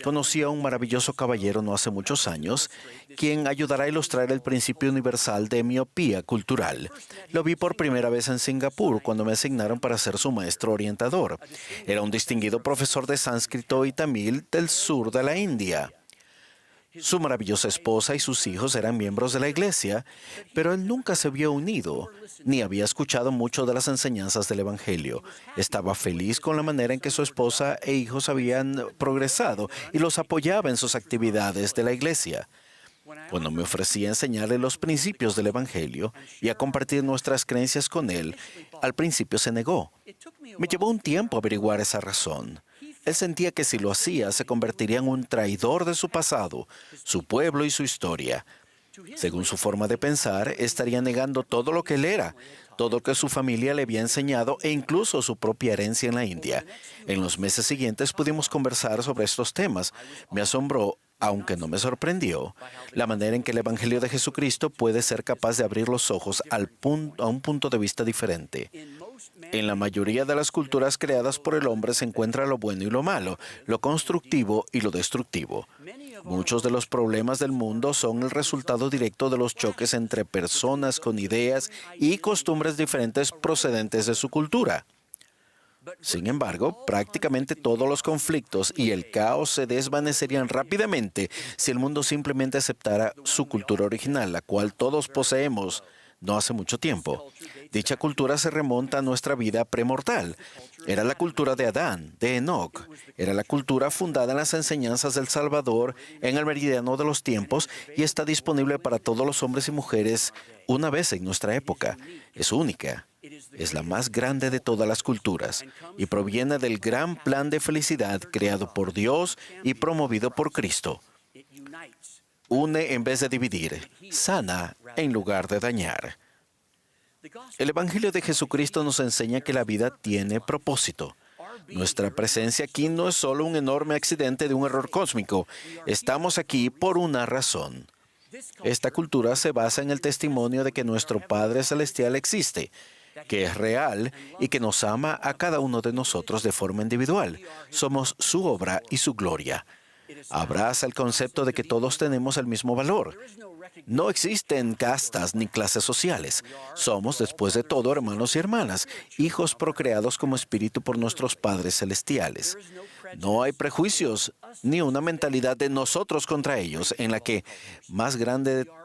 Conocí a un maravilloso caballero no hace muchos años, quien ayudará a ilustrar el principio universal de miopía cultural. Lo vi por primera vez en Singapur cuando me asignaron para ser su maestro orientador. Era un distinguido profesor de sánscrito y tamil del sur de la India. Su maravillosa esposa y sus hijos eran miembros de la iglesia, pero él nunca se vio unido, ni había escuchado mucho de las enseñanzas del Evangelio. Estaba feliz con la manera en que su esposa e hijos habían progresado y los apoyaba en sus actividades de la iglesia. Cuando me ofrecí a enseñarle los principios del Evangelio y a compartir nuestras creencias con él, al principio se negó. Me llevó un tiempo averiguar esa razón. Él sentía que si lo hacía, se convertiría en un traidor de su pasado, su pueblo y su historia. Según su forma de pensar, estaría negando todo lo que él era, todo lo que su familia le había enseñado e incluso su propia herencia en la India. En los meses siguientes pudimos conversar sobre estos temas. Me asombró, aunque no me sorprendió, la manera en que el Evangelio de Jesucristo puede ser capaz de abrir los ojos a un punto de vista diferente. En la mayoría de las culturas creadas por el hombre se encuentra lo bueno y lo malo, lo constructivo y lo destructivo. Muchos de los problemas del mundo son el resultado directo de los choques entre personas con ideas y costumbres diferentes procedentes de su cultura. Sin embargo, prácticamente todos los conflictos y el caos se desvanecerían rápidamente si el mundo simplemente aceptara su cultura original, la cual todos poseemos no hace mucho tiempo. Dicha cultura se remonta a nuestra vida premortal. Era la cultura de Adán, de Enoc. Era la cultura fundada en las enseñanzas del Salvador en el meridiano de los tiempos y está disponible para todos los hombres y mujeres una vez en nuestra época. Es única. Es la más grande de todas las culturas y proviene del gran plan de felicidad creado por Dios y promovido por Cristo. Une en vez de dividir, sana en lugar de dañar. El Evangelio de Jesucristo nos enseña que la vida tiene propósito. Nuestra presencia aquí no es solo un enorme accidente de un error cósmico. Estamos aquí por una razón. Esta cultura se basa en el testimonio de que nuestro Padre Celestial existe, que es real y que nos ama a cada uno de nosotros de forma individual. Somos su obra y su gloria. Abraza el concepto de que todos tenemos el mismo valor. No existen castas ni clases sociales. Somos, después de todo, hermanos y hermanas, hijos procreados como espíritu por nuestros padres celestiales. No hay prejuicios ni una mentalidad de nosotros contra ellos, en la que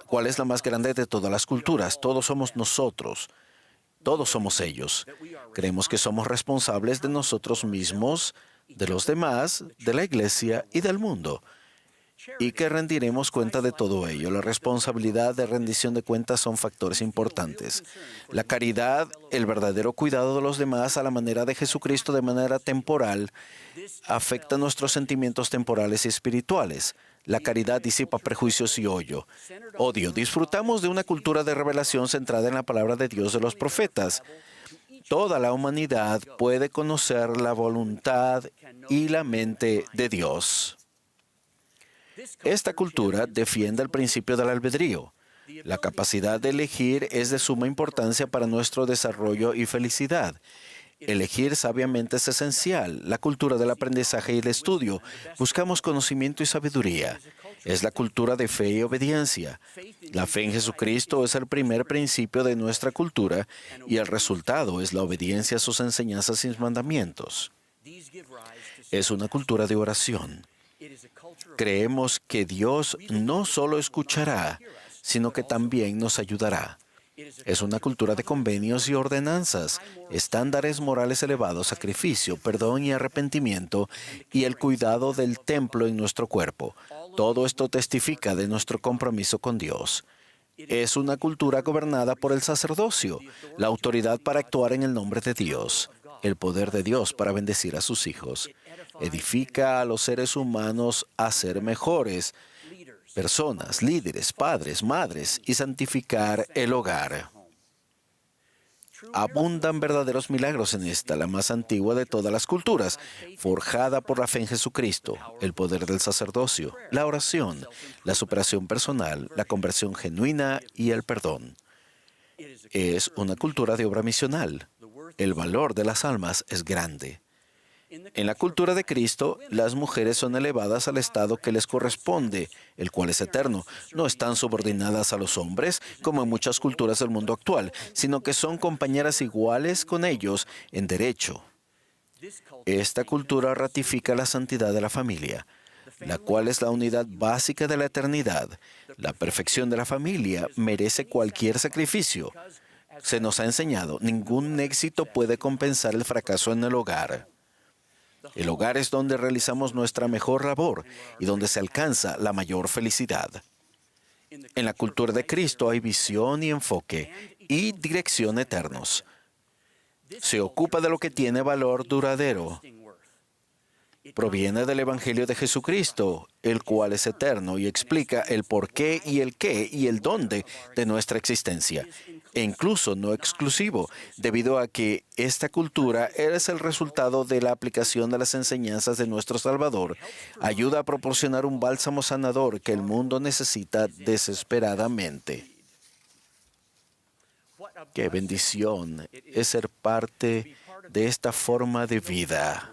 ¿cuál es la más grande de todas las culturas? Todos somos nosotros. Todos somos ellos. Creemos que somos responsables de nosotros mismos, de los demás, de la iglesia y del mundo, y que rendiremos cuenta de todo ello. La responsabilidad de rendición de cuentas son factores importantes. La caridad, el verdadero cuidado de los demás a la manera de Jesucristo de manera temporal, afecta nuestros sentimientos temporales y espirituales. La caridad disipa prejuicios y odio. Disfrutamos de una cultura de revelación centrada en la palabra de Dios de los profetas. Toda la humanidad puede conocer la voluntad y la mente de Dios. Esta cultura defiende el principio del albedrío. La capacidad de elegir es de suma importancia para nuestro desarrollo y felicidad. Elegir sabiamente es esencial. La cultura del aprendizaje y el estudio. Buscamos conocimiento y sabiduría. Es la cultura de fe y obediencia. La fe en Jesucristo es el primer principio de nuestra cultura y el resultado es la obediencia a sus enseñanzas y mandamientos. Es una cultura de oración. Creemos que Dios no solo escuchará, sino que también nos ayudará. Es una cultura de convenios y ordenanzas, estándares morales elevados, sacrificio, perdón y arrepentimiento, y el cuidado del templo en nuestro cuerpo. Todo esto testifica de nuestro compromiso con Dios. Es una cultura gobernada por el sacerdocio, la autoridad para actuar en el nombre de Dios. el poder de Dios para bendecir a sus hijos. Edifica a los seres humanos a ser mejores personas, líderes, padres, madres, y santificar el hogar. Abundan verdaderos milagros en esta, la más antigua de todas las culturas, forjada por la fe en Jesucristo, el poder del sacerdocio, la oración, la superación personal, la conversión genuina y el perdón. Es una cultura de obra misional. El valor de las almas es grande. En la cultura de Cristo, las mujeres son elevadas al estado que les corresponde, el cual es eterno. No están subordinadas a los hombres, como en muchas culturas del mundo actual, sino que son compañeras iguales con ellos en derecho. Esta cultura ratifica la santidad de la familia, la cual es la unidad básica de la eternidad. La perfección de la familia merece cualquier sacrificio. Se nos ha enseñado, ningún éxito puede compensar el fracaso en el hogar. El hogar es donde realizamos nuestra mejor labor y donde se alcanza la mayor felicidad. En la cultura de Cristo hay visión y enfoque y dirección eternos. Se ocupa de lo que tiene valor duradero. Proviene del Evangelio de Jesucristo, el cual es eterno y explica el porqué y el qué y el dónde de nuestra existencia. E incluso no exclusivo, debido a que esta cultura es el resultado de la aplicación de las enseñanzas de nuestro Salvador, ayuda a proporcionar un bálsamo sanador que el mundo necesita desesperadamente. ¡Qué bendición es ser parte de esta forma de vida!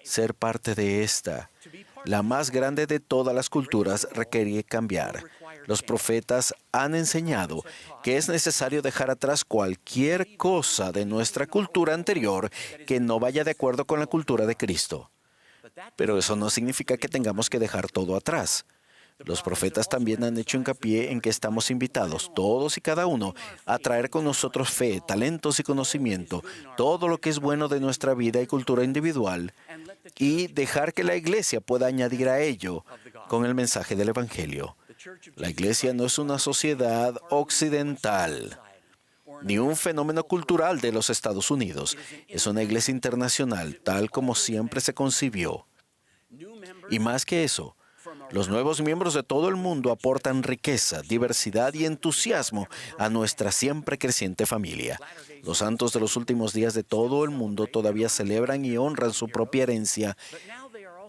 Ser parte de esta, la más grande de todas las culturas, requiere cambiar. Los profetas han enseñado que es necesario dejar atrás cualquier cosa de nuestra cultura anterior que no vaya de acuerdo con la cultura de Cristo. Pero eso no significa que tengamos que dejar todo atrás. Los profetas también han hecho hincapié en que estamos invitados, todos y cada uno, a traer con nosotros fe, talentos y conocimiento, todo lo que es bueno de nuestra vida y cultura individual, y dejar que la Iglesia pueda añadir a ello con el mensaje del Evangelio. La Iglesia no es una sociedad occidental, ni un fenómeno cultural de los Estados Unidos. Es una Iglesia internacional, tal como siempre se concibió. Y más que eso, los nuevos miembros de todo el mundo aportan riqueza, diversidad y entusiasmo a nuestra siempre creciente familia. Los santos de los últimos días de todo el mundo todavía celebran y honran su propia herencia,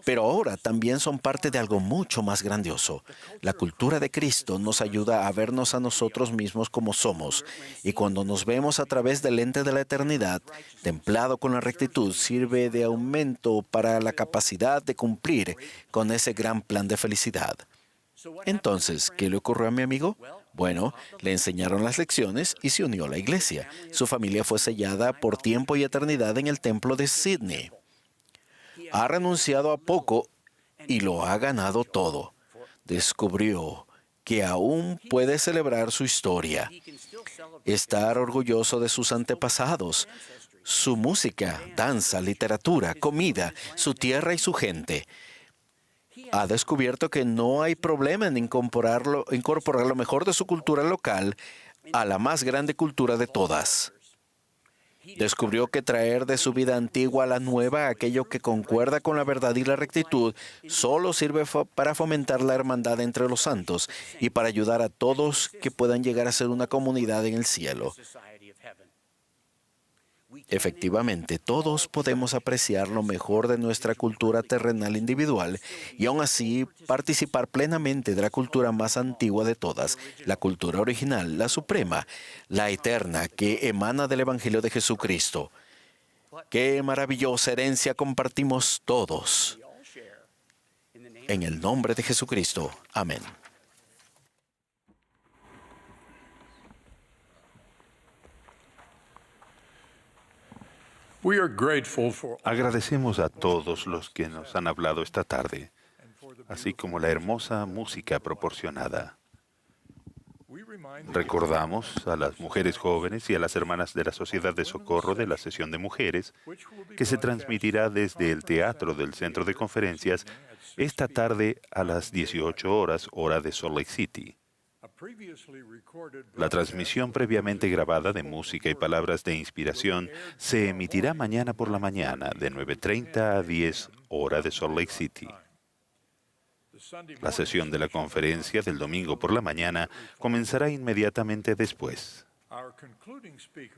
pero ahora también son parte de algo mucho más grandioso. La cultura de Cristo nos ayuda a vernos a nosotros mismos como somos, y cuando nos vemos a través del lente de la eternidad, templado con la rectitud, sirve de aumento para la capacidad de cumplir con ese gran plan de felicidad. Entonces, ¿qué le ocurrió a mi amigo? Bueno, le enseñaron las lecciones y se unió a la iglesia. Su familia fue sellada por tiempo y eternidad en el templo de Sydney. Ha renunciado a poco y lo ha ganado todo. Descubrió que aún puede celebrar su historia, estar orgulloso de sus antepasados, su música, danza, literatura, comida, su tierra y su gente. Ha descubierto que no hay problema en incorporar lo mejor de su cultura local a la más grande cultura de todas. Descubrió que traer de su vida antigua a la nueva aquello que concuerda con la verdad y la rectitud solo sirve para fomentar la hermandad entre los santos y para ayudar a todos que puedan llegar a ser una comunidad en el cielo. Efectivamente, todos podemos apreciar lo mejor de nuestra cultura terrenal individual y aún así participar plenamente de la cultura más antigua de todas, la cultura original, la suprema, la eterna, que emana del Evangelio de Jesucristo. ¡Qué maravillosa herencia compartimos todos! En el nombre de Jesucristo. Amén. Agradecemos a todos los que nos han hablado esta tarde, así como la hermosa música proporcionada. Recordamos a las mujeres jóvenes y a las hermanas de la Sociedad de Socorro de la sesión de mujeres, que se transmitirá desde el Teatro del Centro de Conferencias esta tarde a las 18 horas, hora de Salt Lake City. La transmisión previamente grabada de música y palabras de inspiración se emitirá mañana por la mañana de 9:30 a 10 hora de Salt Lake City. La sesión de la conferencia del domingo por la mañana comenzará inmediatamente después.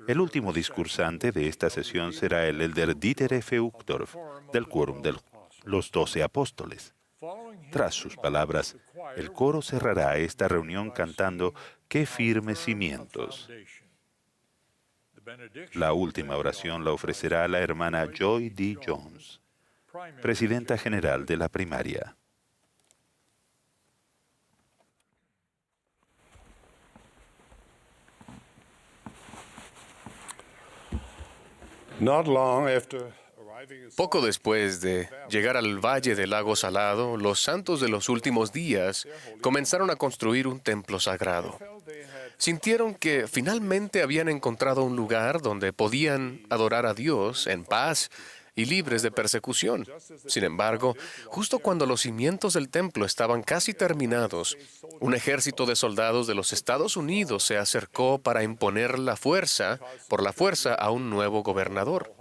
El último discursante de esta sesión será el elder Dieter F. Uchtdorf, del Quórum de los 12 Apóstoles. Tras sus palabras, el coro cerrará esta reunión cantando «Qué firmes cimientos». La última oración la ofrecerá la hermana Joy D. Jones, presidenta general de la primaria. Poco después de llegar al Valle del Lago Salado, los santos de los últimos días comenzaron a construir un templo sagrado. Sintieron que finalmente habían encontrado un lugar donde podían adorar a Dios en paz y libres de persecución. Sin embargo, justo cuando los cimientos del templo estaban casi terminados, un ejército de soldados de los Estados Unidos se acercó para imponer por la fuerza a un nuevo gobernador.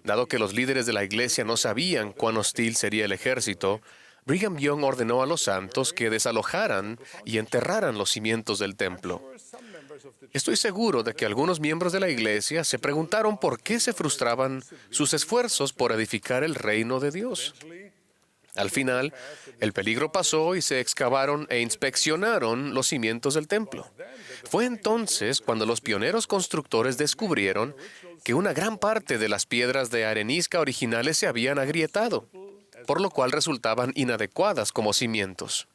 Dado que los líderes de la iglesia no sabían cuán hostil sería el ejército, Brigham Young ordenó a los santos que desalojaran y enterraran los cimientos del templo. Estoy seguro de que algunos miembros de la iglesia se preguntaron por qué se frustraban sus esfuerzos por edificar el reino de Dios. Al final, el peligro pasó y se excavaron e inspeccionaron los cimientos del templo. Fue entonces cuando los pioneros constructores descubrieron que una gran parte de las piedras de arenisca originales se habían agrietado, por lo cual resultaban inadecuadas como cimientos.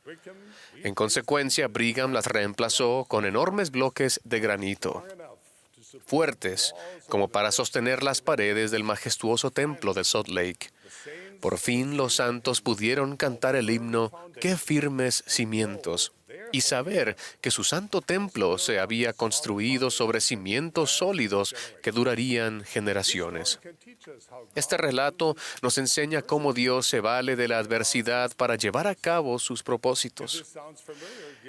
En consecuencia, Brigham las reemplazó con enormes bloques de granito, fuertes como para sostener las paredes del majestuoso templo de Salt Lake. Por fin los santos pudieron cantar el himno «Qué firmes cimientos» y saber que su santo templo se había construido sobre cimientos sólidos que durarían generaciones. Este relato nos enseña cómo Dios se vale de la adversidad para llevar a cabo sus propósitos.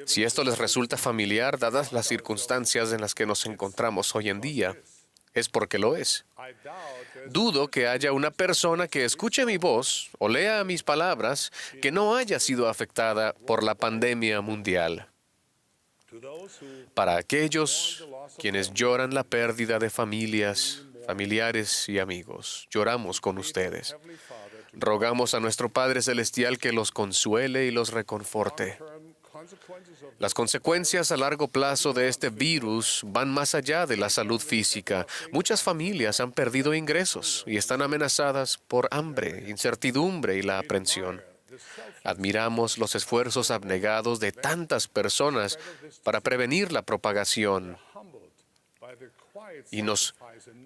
Si esto les resulta familiar, dadas las circunstancias en las que nos encontramos hoy en día, es porque lo es. Dudo que haya una persona que escuche mi voz o lea mis palabras que no haya sido afectada por la pandemia mundial. Para aquellos quienes lloran la pérdida de familiares y amigos, lloramos con ustedes. Rogamos a nuestro Padre Celestial que los consuele y los reconforte. Las consecuencias a largo plazo de este virus van más allá de la salud física. Muchas familias han perdido ingresos y están amenazadas por hambre, incertidumbre y la aprensión. Admiramos los esfuerzos abnegados de tantas personas para prevenir la propagación y nos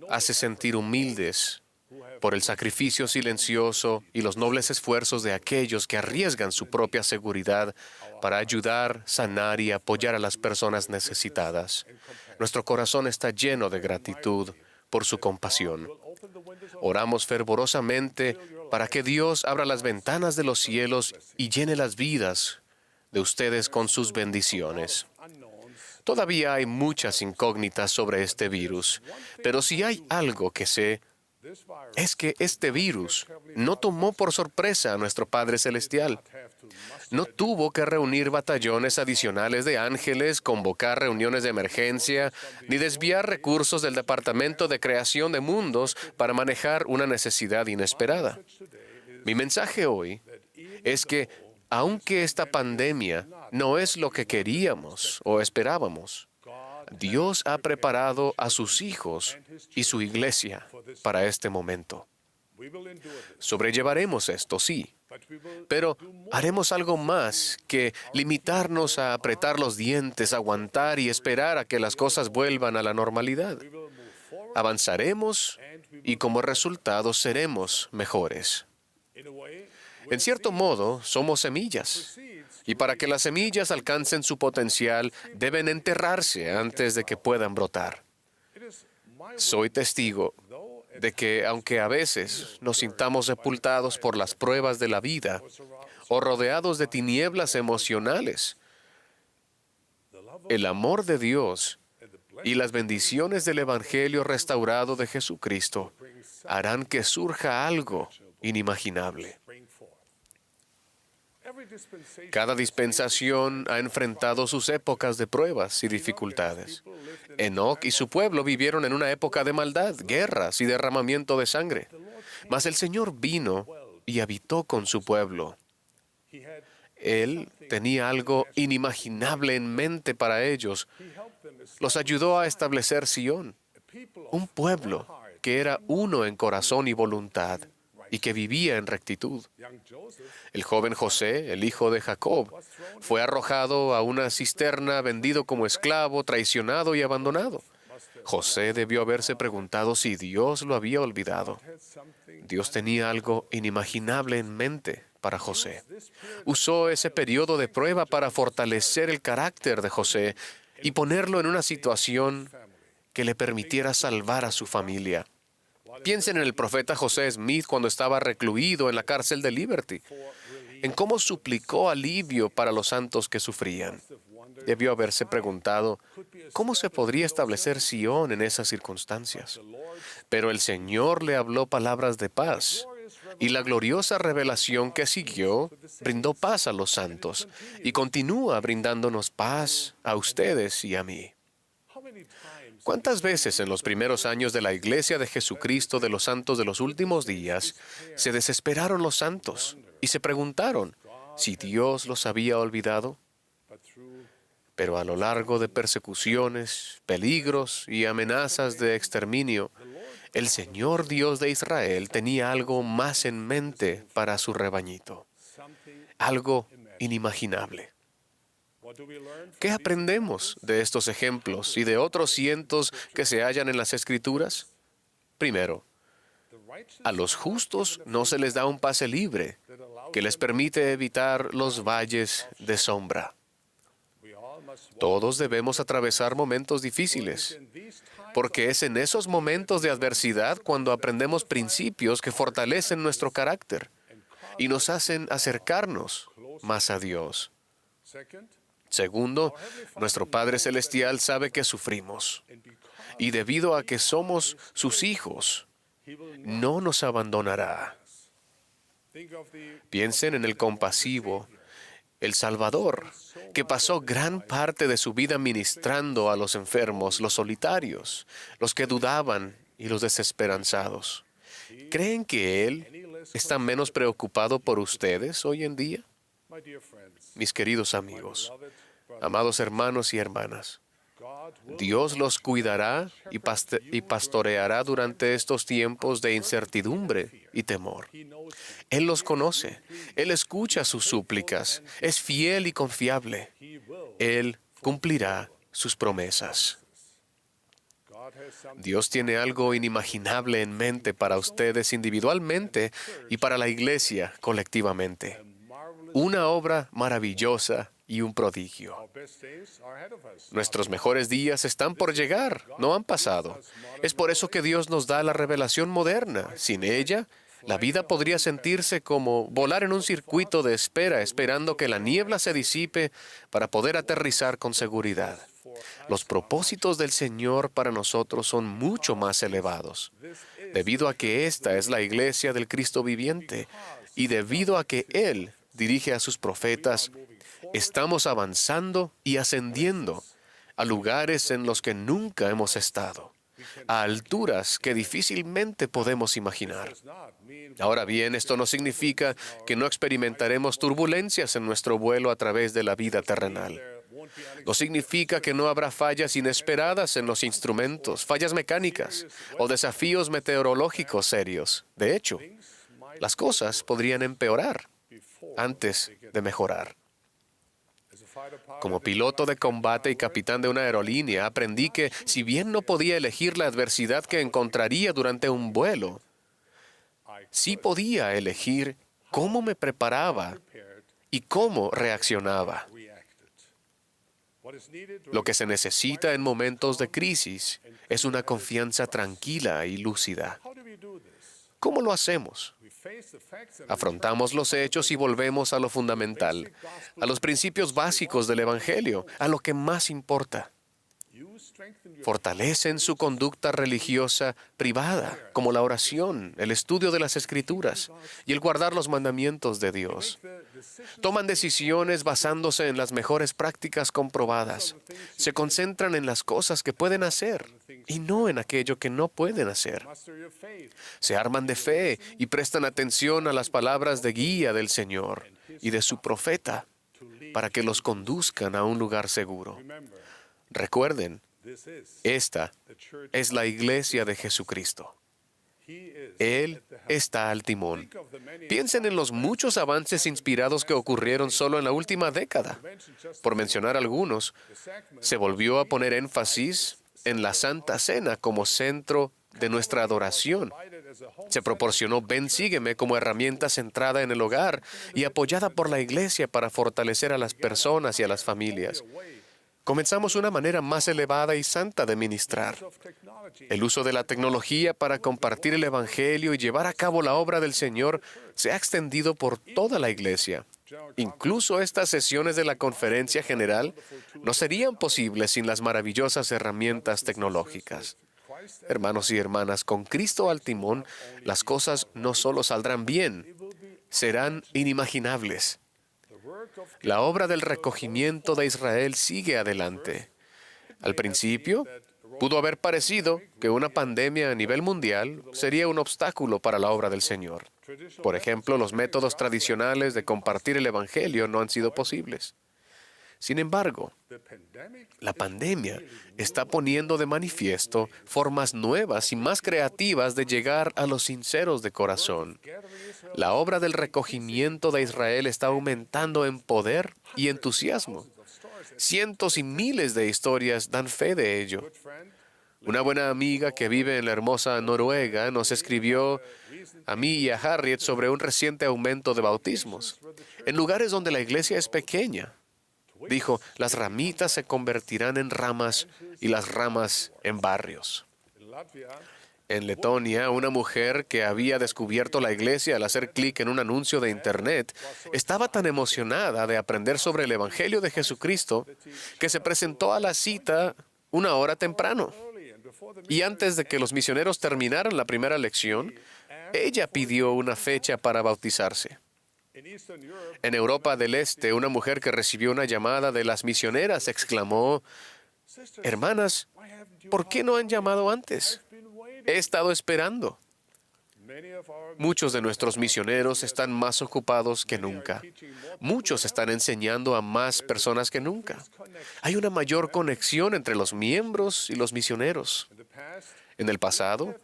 hace sentir humildes por el sacrificio silencioso y los nobles esfuerzos de aquellos que arriesgan su propia seguridad para ayudar, sanar y apoyar a las personas necesitadas. Nuestro corazón está lleno de gratitud por su compasión. Oramos fervorosamente para que Dios abra las ventanas de los cielos y llene las vidas de ustedes con sus bendiciones. Todavía hay muchas incógnitas sobre este virus, pero si hay algo que sé, es que este virus no tomó por sorpresa a nuestro Padre Celestial. No tuvo que reunir batallones adicionales de ángeles, convocar reuniones de emergencia, ni desviar recursos del Departamento de Creación de Mundos para manejar una necesidad inesperada. Mi mensaje hoy es que, aunque esta pandemia no es lo que queríamos o esperábamos, Dios ha preparado a sus hijos y su iglesia para este momento. Sobrellevaremos esto, sí, pero haremos algo más que limitarnos a apretar los dientes, aguantar y esperar a que las cosas vuelvan a la normalidad. Avanzaremos y como resultado seremos mejores. En cierto modo, somos semillas. Y para que las semillas alcancen su potencial, deben enterrarse antes de que puedan brotar. Soy testigo de que, aunque a veces nos sintamos sepultados por las pruebas de la vida o rodeados de tinieblas emocionales, el amor de Dios y las bendiciones del Evangelio restaurado de Jesucristo harán que surja algo inimaginable. Cada dispensación ha enfrentado sus épocas de pruebas y dificultades. Enoc y su pueblo vivieron en una época de maldad, guerras y derramamiento de sangre. Mas el Señor vino y habitó con su pueblo. Él tenía algo inimaginable en mente para ellos. Los ayudó a establecer Sión, un pueblo que era uno en corazón y voluntad, y que vivía en rectitud. El joven José, el hijo de Jacob, fue arrojado a una cisterna, vendido como esclavo, traicionado y abandonado. José debió haberse preguntado si Dios lo había olvidado. Dios tenía algo inimaginable en mente para José. Usó ese periodo de prueba para fortalecer el carácter de José y ponerlo en una situación que le permitiera salvar a su familia. Piensen en el profeta José Smith cuando estaba recluido en la cárcel de Liberty, en cómo suplicó alivio para los santos que sufrían. Debió haberse preguntado, ¿cómo se podría establecer Sión en esas circunstancias? Pero el Señor le habló palabras de paz, y la gloriosa revelación que siguió brindó paz a los santos, y continúa brindándonos paz a ustedes y a mí. ¿Cuántas veces en los primeros años de la Iglesia de Jesucristo de los Santos de los Últimos Días se desesperaron los santos y se preguntaron si Dios los había olvidado? Pero a lo largo de persecuciones, peligros y amenazas de exterminio, el Señor Dios de Israel tenía algo más en mente para su rebañito, algo inimaginable. ¿Qué aprendemos de estos ejemplos y de otros cientos que se hallan en las Escrituras? Primero, a los justos no se les da un pase libre que les permite evitar los valles de sombra. Todos debemos atravesar momentos difíciles, porque es en esos momentos de adversidad cuando aprendemos principios que fortalecen nuestro carácter y nos hacen acercarnos más a Dios. Segundo, nuestro Padre Celestial sabe que sufrimos, y debido a que somos sus hijos, no nos abandonará. Piensen en el compasivo, el Salvador, que pasó gran parte de su vida ministrando a los enfermos, los solitarios, los que dudaban y los desesperanzados. ¿Creen que Él está menos preocupado por ustedes hoy en día? Mis queridos amigos, amados hermanos y hermanas, Dios los cuidará y pastoreará durante estos tiempos de incertidumbre y temor. Él los conoce, Él escucha sus súplicas, es fiel y confiable. Él cumplirá sus promesas. Dios tiene algo inimaginable en mente para ustedes individualmente y para la iglesia colectivamente. Una obra maravillosa y un prodigio. Nuestros mejores días están por llegar, no han pasado. Es por eso que Dios nos da la revelación moderna. Sin ella, la vida podría sentirse como volar en un circuito de espera, esperando que la niebla se disipe para poder aterrizar con seguridad. Los propósitos del Señor para nosotros son mucho más elevados, debido a que esta es la iglesia del Cristo viviente y debido a que Él dirige a sus profetas. Estamos avanzando y ascendiendo a lugares en los que nunca hemos estado, a alturas que difícilmente podemos imaginar. Ahora bien, esto no significa que no experimentaremos turbulencias en nuestro vuelo a través de la vida terrenal. No significa que no habrá fallas inesperadas en los instrumentos, fallas mecánicas o desafíos meteorológicos serios. De hecho, las cosas podrían empeorar antes de mejorar. Como piloto de combate y capitán de una aerolínea, aprendí que, si bien no podía elegir la adversidad que encontraría durante un vuelo, sí podía elegir cómo me preparaba y cómo reaccionaba. Lo que se necesita en momentos de crisis es una confianza tranquila y lúcida. ¿Cómo lo hacemos? Afrontamos los hechos y volvemos a lo fundamental, a los principios básicos del Evangelio, a lo que más importa. Fortalecen su conducta religiosa privada, como la oración, el estudio de las Escrituras y el guardar los mandamientos de Dios. Toman decisiones basándose en las mejores prácticas comprobadas. Se concentran en las cosas que pueden hacer y no en aquello que no pueden hacer. Se arman de fe y prestan atención a las palabras de guía del Señor y de su profeta para que los conduzcan a un lugar seguro. Recuerden, esta es la iglesia de Jesucristo. Él está al timón. Piensen en los muchos avances inspirados que ocurrieron solo en la última década. Por mencionar algunos, se volvió a poner énfasis en la Santa Cena como centro de nuestra adoración. Se proporcionó Ven, sígueme como herramienta centrada en el hogar y apoyada por la iglesia para fortalecer a las personas y a las familias. Comenzamos una manera más elevada y santa de ministrar. El uso de la tecnología para compartir el Evangelio y llevar a cabo la obra del Señor se ha extendido por toda la iglesia. Incluso estas sesiones de la Conferencia General no serían posibles sin las maravillosas herramientas tecnológicas. Hermanos y hermanas, con Cristo al timón, las cosas no solo saldrán bien, serán inimaginables. La obra del recogimiento de Israel sigue adelante. Al principio, pudo haber parecido que una pandemia a nivel mundial sería un obstáculo para la obra del Señor. Por ejemplo, los métodos tradicionales de compartir el Evangelio no han sido posibles. Sin embargo, la pandemia está poniendo de manifiesto formas nuevas y más creativas de llegar a los sinceros de corazón. La obra del recogimiento de Israel está aumentando en poder y entusiasmo. Cientos y miles de historias dan fe de ello. Una buena amiga que vive en la hermosa Noruega nos escribió a mí y a Harriet sobre un reciente aumento de bautismos. En lugares donde la iglesia es pequeña, dijo, las ramitas se convertirán en ramas y las ramas en barrios. En Letonia, una mujer que había descubierto la iglesia al hacer clic en un anuncio de Internet, estaba tan emocionada de aprender sobre el Evangelio de Jesucristo que se presentó a la cita una hora temprano. Y antes de que los misioneros terminaran la primera lección, ella pidió una fecha para bautizarse. En Europa del Este, una mujer que recibió una llamada de las misioneras exclamó, hermanas, ¿por qué no han llamado antes? He estado esperando. Muchos de nuestros misioneros están más ocupados que nunca. Muchos están enseñando a más personas que nunca. Hay una mayor conexión entre los miembros y los misioneros. En el pasado,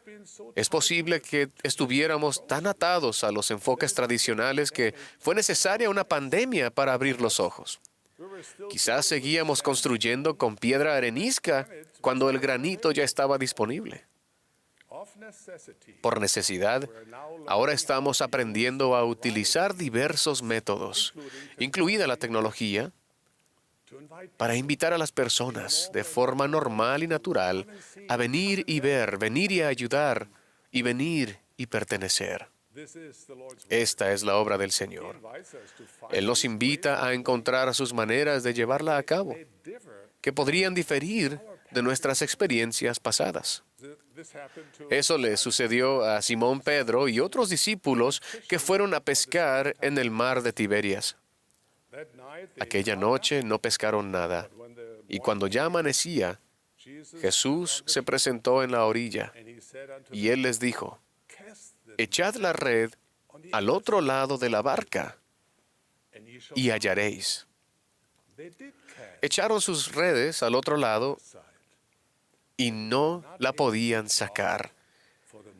es posible que estuviéramos tan atados a los enfoques tradicionales que fue necesaria una pandemia para abrir los ojos. Quizás seguíamos construyendo con piedra arenisca cuando el granito ya estaba disponible. Por necesidad, ahora estamos aprendiendo a utilizar diversos métodos, incluida la tecnología, para invitar a las personas de forma normal y natural a venir y ver, venir y ayudar, y venir y pertenecer. Esta es la obra del Señor. Él nos invita a encontrar sus maneras de llevarla a cabo, que podrían diferir de nuestras experiencias pasadas. Eso le sucedió a Simón Pedro y otros discípulos que fueron a pescar en el mar de Tiberias. Aquella noche no pescaron nada, y cuando ya amanecía, Jesús se presentó en la orilla, y Él les dijo, echad la red al otro lado de la barca, y hallaréis. Echaron sus redes al otro lado, y no la podían sacar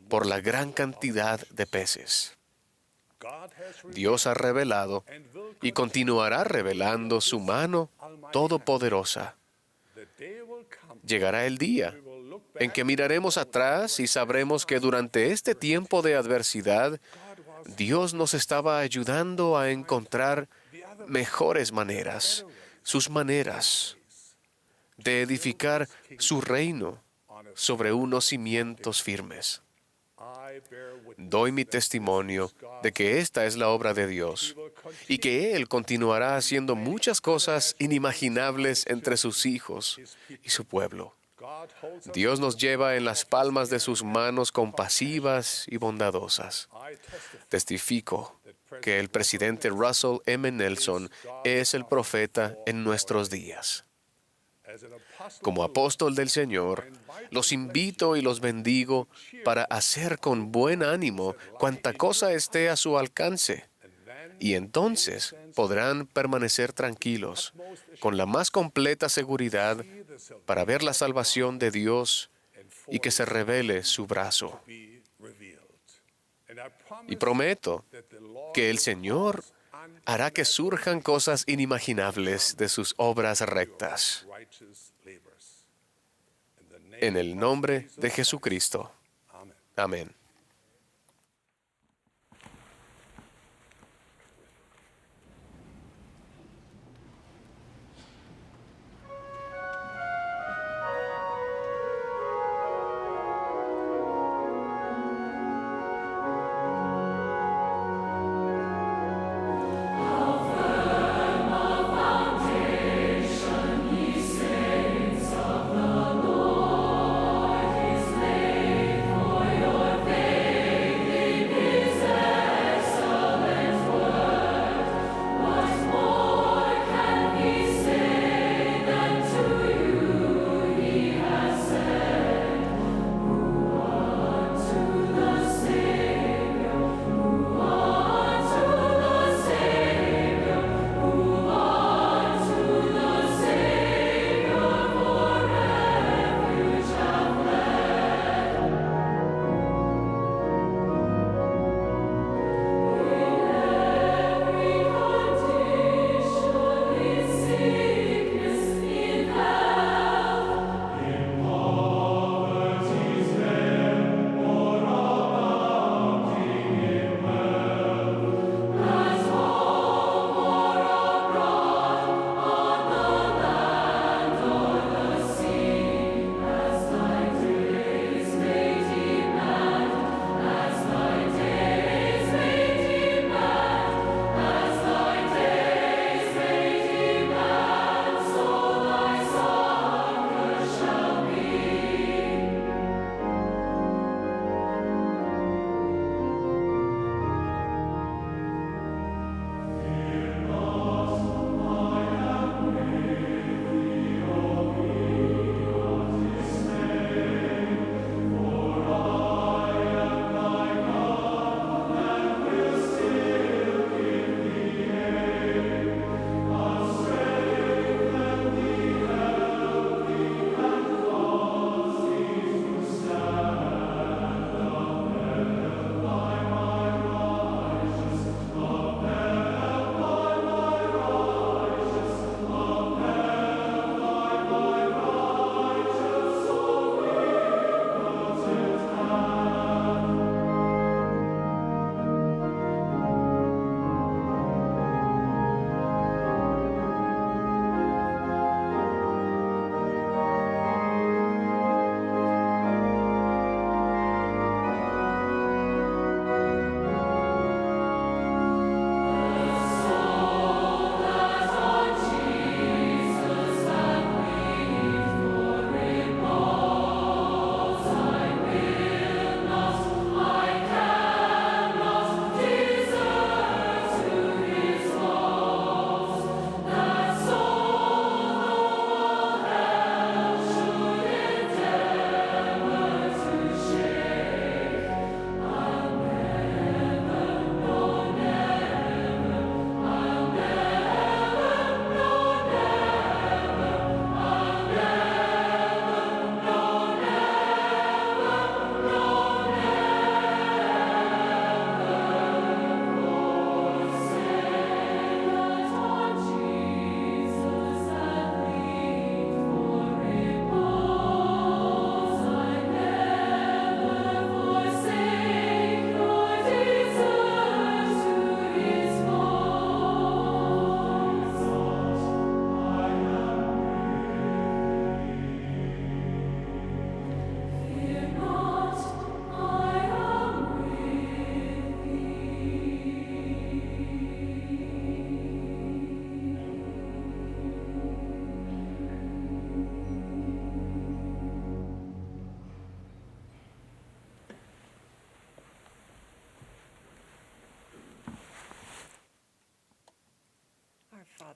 por la gran cantidad de peces. Dios ha revelado y continuará revelando su mano todopoderosa. Llegará el día en que miraremos atrás y sabremos que durante este tiempo de adversidad, Dios nos estaba ayudando a encontrar mejores maneras, sus maneras de edificar su reino sobre unos cimientos firmes. Doy mi testimonio de que esta es la obra de Dios y que Él continuará haciendo muchas cosas inimaginables entre sus hijos y su pueblo. Dios nos lleva en las palmas de sus manos compasivas y bondadosas. Testifico que el presidente Russell M. Nelson es el profeta en nuestros días. Como apóstol del Señor, los invito y los bendigo para hacer con buen ánimo cuanta cosa esté a su alcance. Y entonces podrán permanecer tranquilos, con la más completa seguridad, para ver la salvación de Dios y que se revele su brazo. Y prometo que el Señor hará que surjan cosas inimaginables de sus obras rectas. En el nombre de Jesucristo. Amén.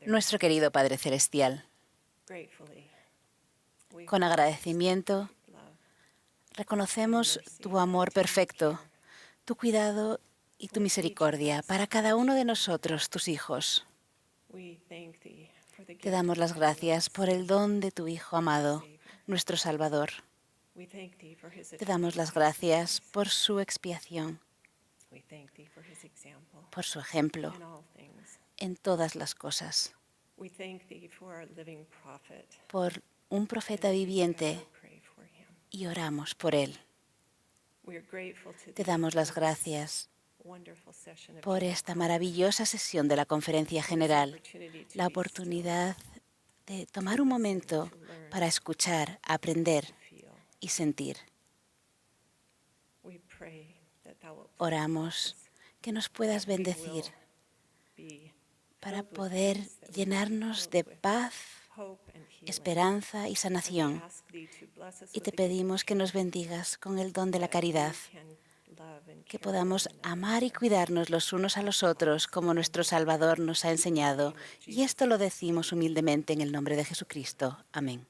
Nuestro querido Padre Celestial, con agradecimiento, reconocemos tu amor perfecto, tu cuidado y tu misericordia para cada uno de nosotros, tus hijos. Te damos las gracias por el don de tu Hijo amado, nuestro Salvador. Te damos las gracias por su expiación, por su ejemplo en todas las cosas, por un profeta viviente, y oramos por él. Te damos las gracias por esta maravillosa sesión de la Conferencia General, la oportunidad de tomar un momento para escuchar, aprender y sentir. Oramos que nos puedas bendecir para poder llenarnos de paz, esperanza y sanación. Y te pedimos que nos bendigas con el don de la caridad, que podamos amar y cuidarnos los unos a los otros como nuestro Salvador nos ha enseñado. Y esto lo decimos humildemente en el nombre de Jesucristo. Amén.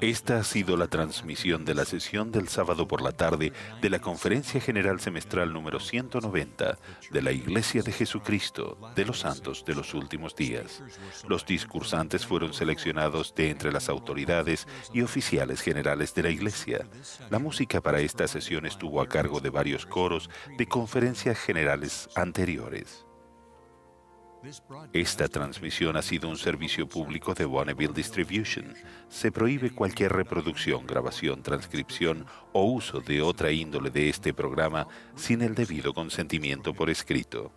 Esta ha sido la transmisión de la sesión del sábado por la tarde de la Conferencia General Semestral número 190 de la Iglesia de Jesucristo de los Santos de los Últimos Días. Los discursantes fueron seleccionados de entre las autoridades y oficiales generales de la Iglesia. La música para esta sesión estuvo a cargo de varios coros de conferencias generales anteriores. Esta transmisión ha sido un servicio público de Bonneville Distribution. Se prohíbe cualquier reproducción, grabación, transcripción o uso de otra índole de este programa sin el debido consentimiento por escrito.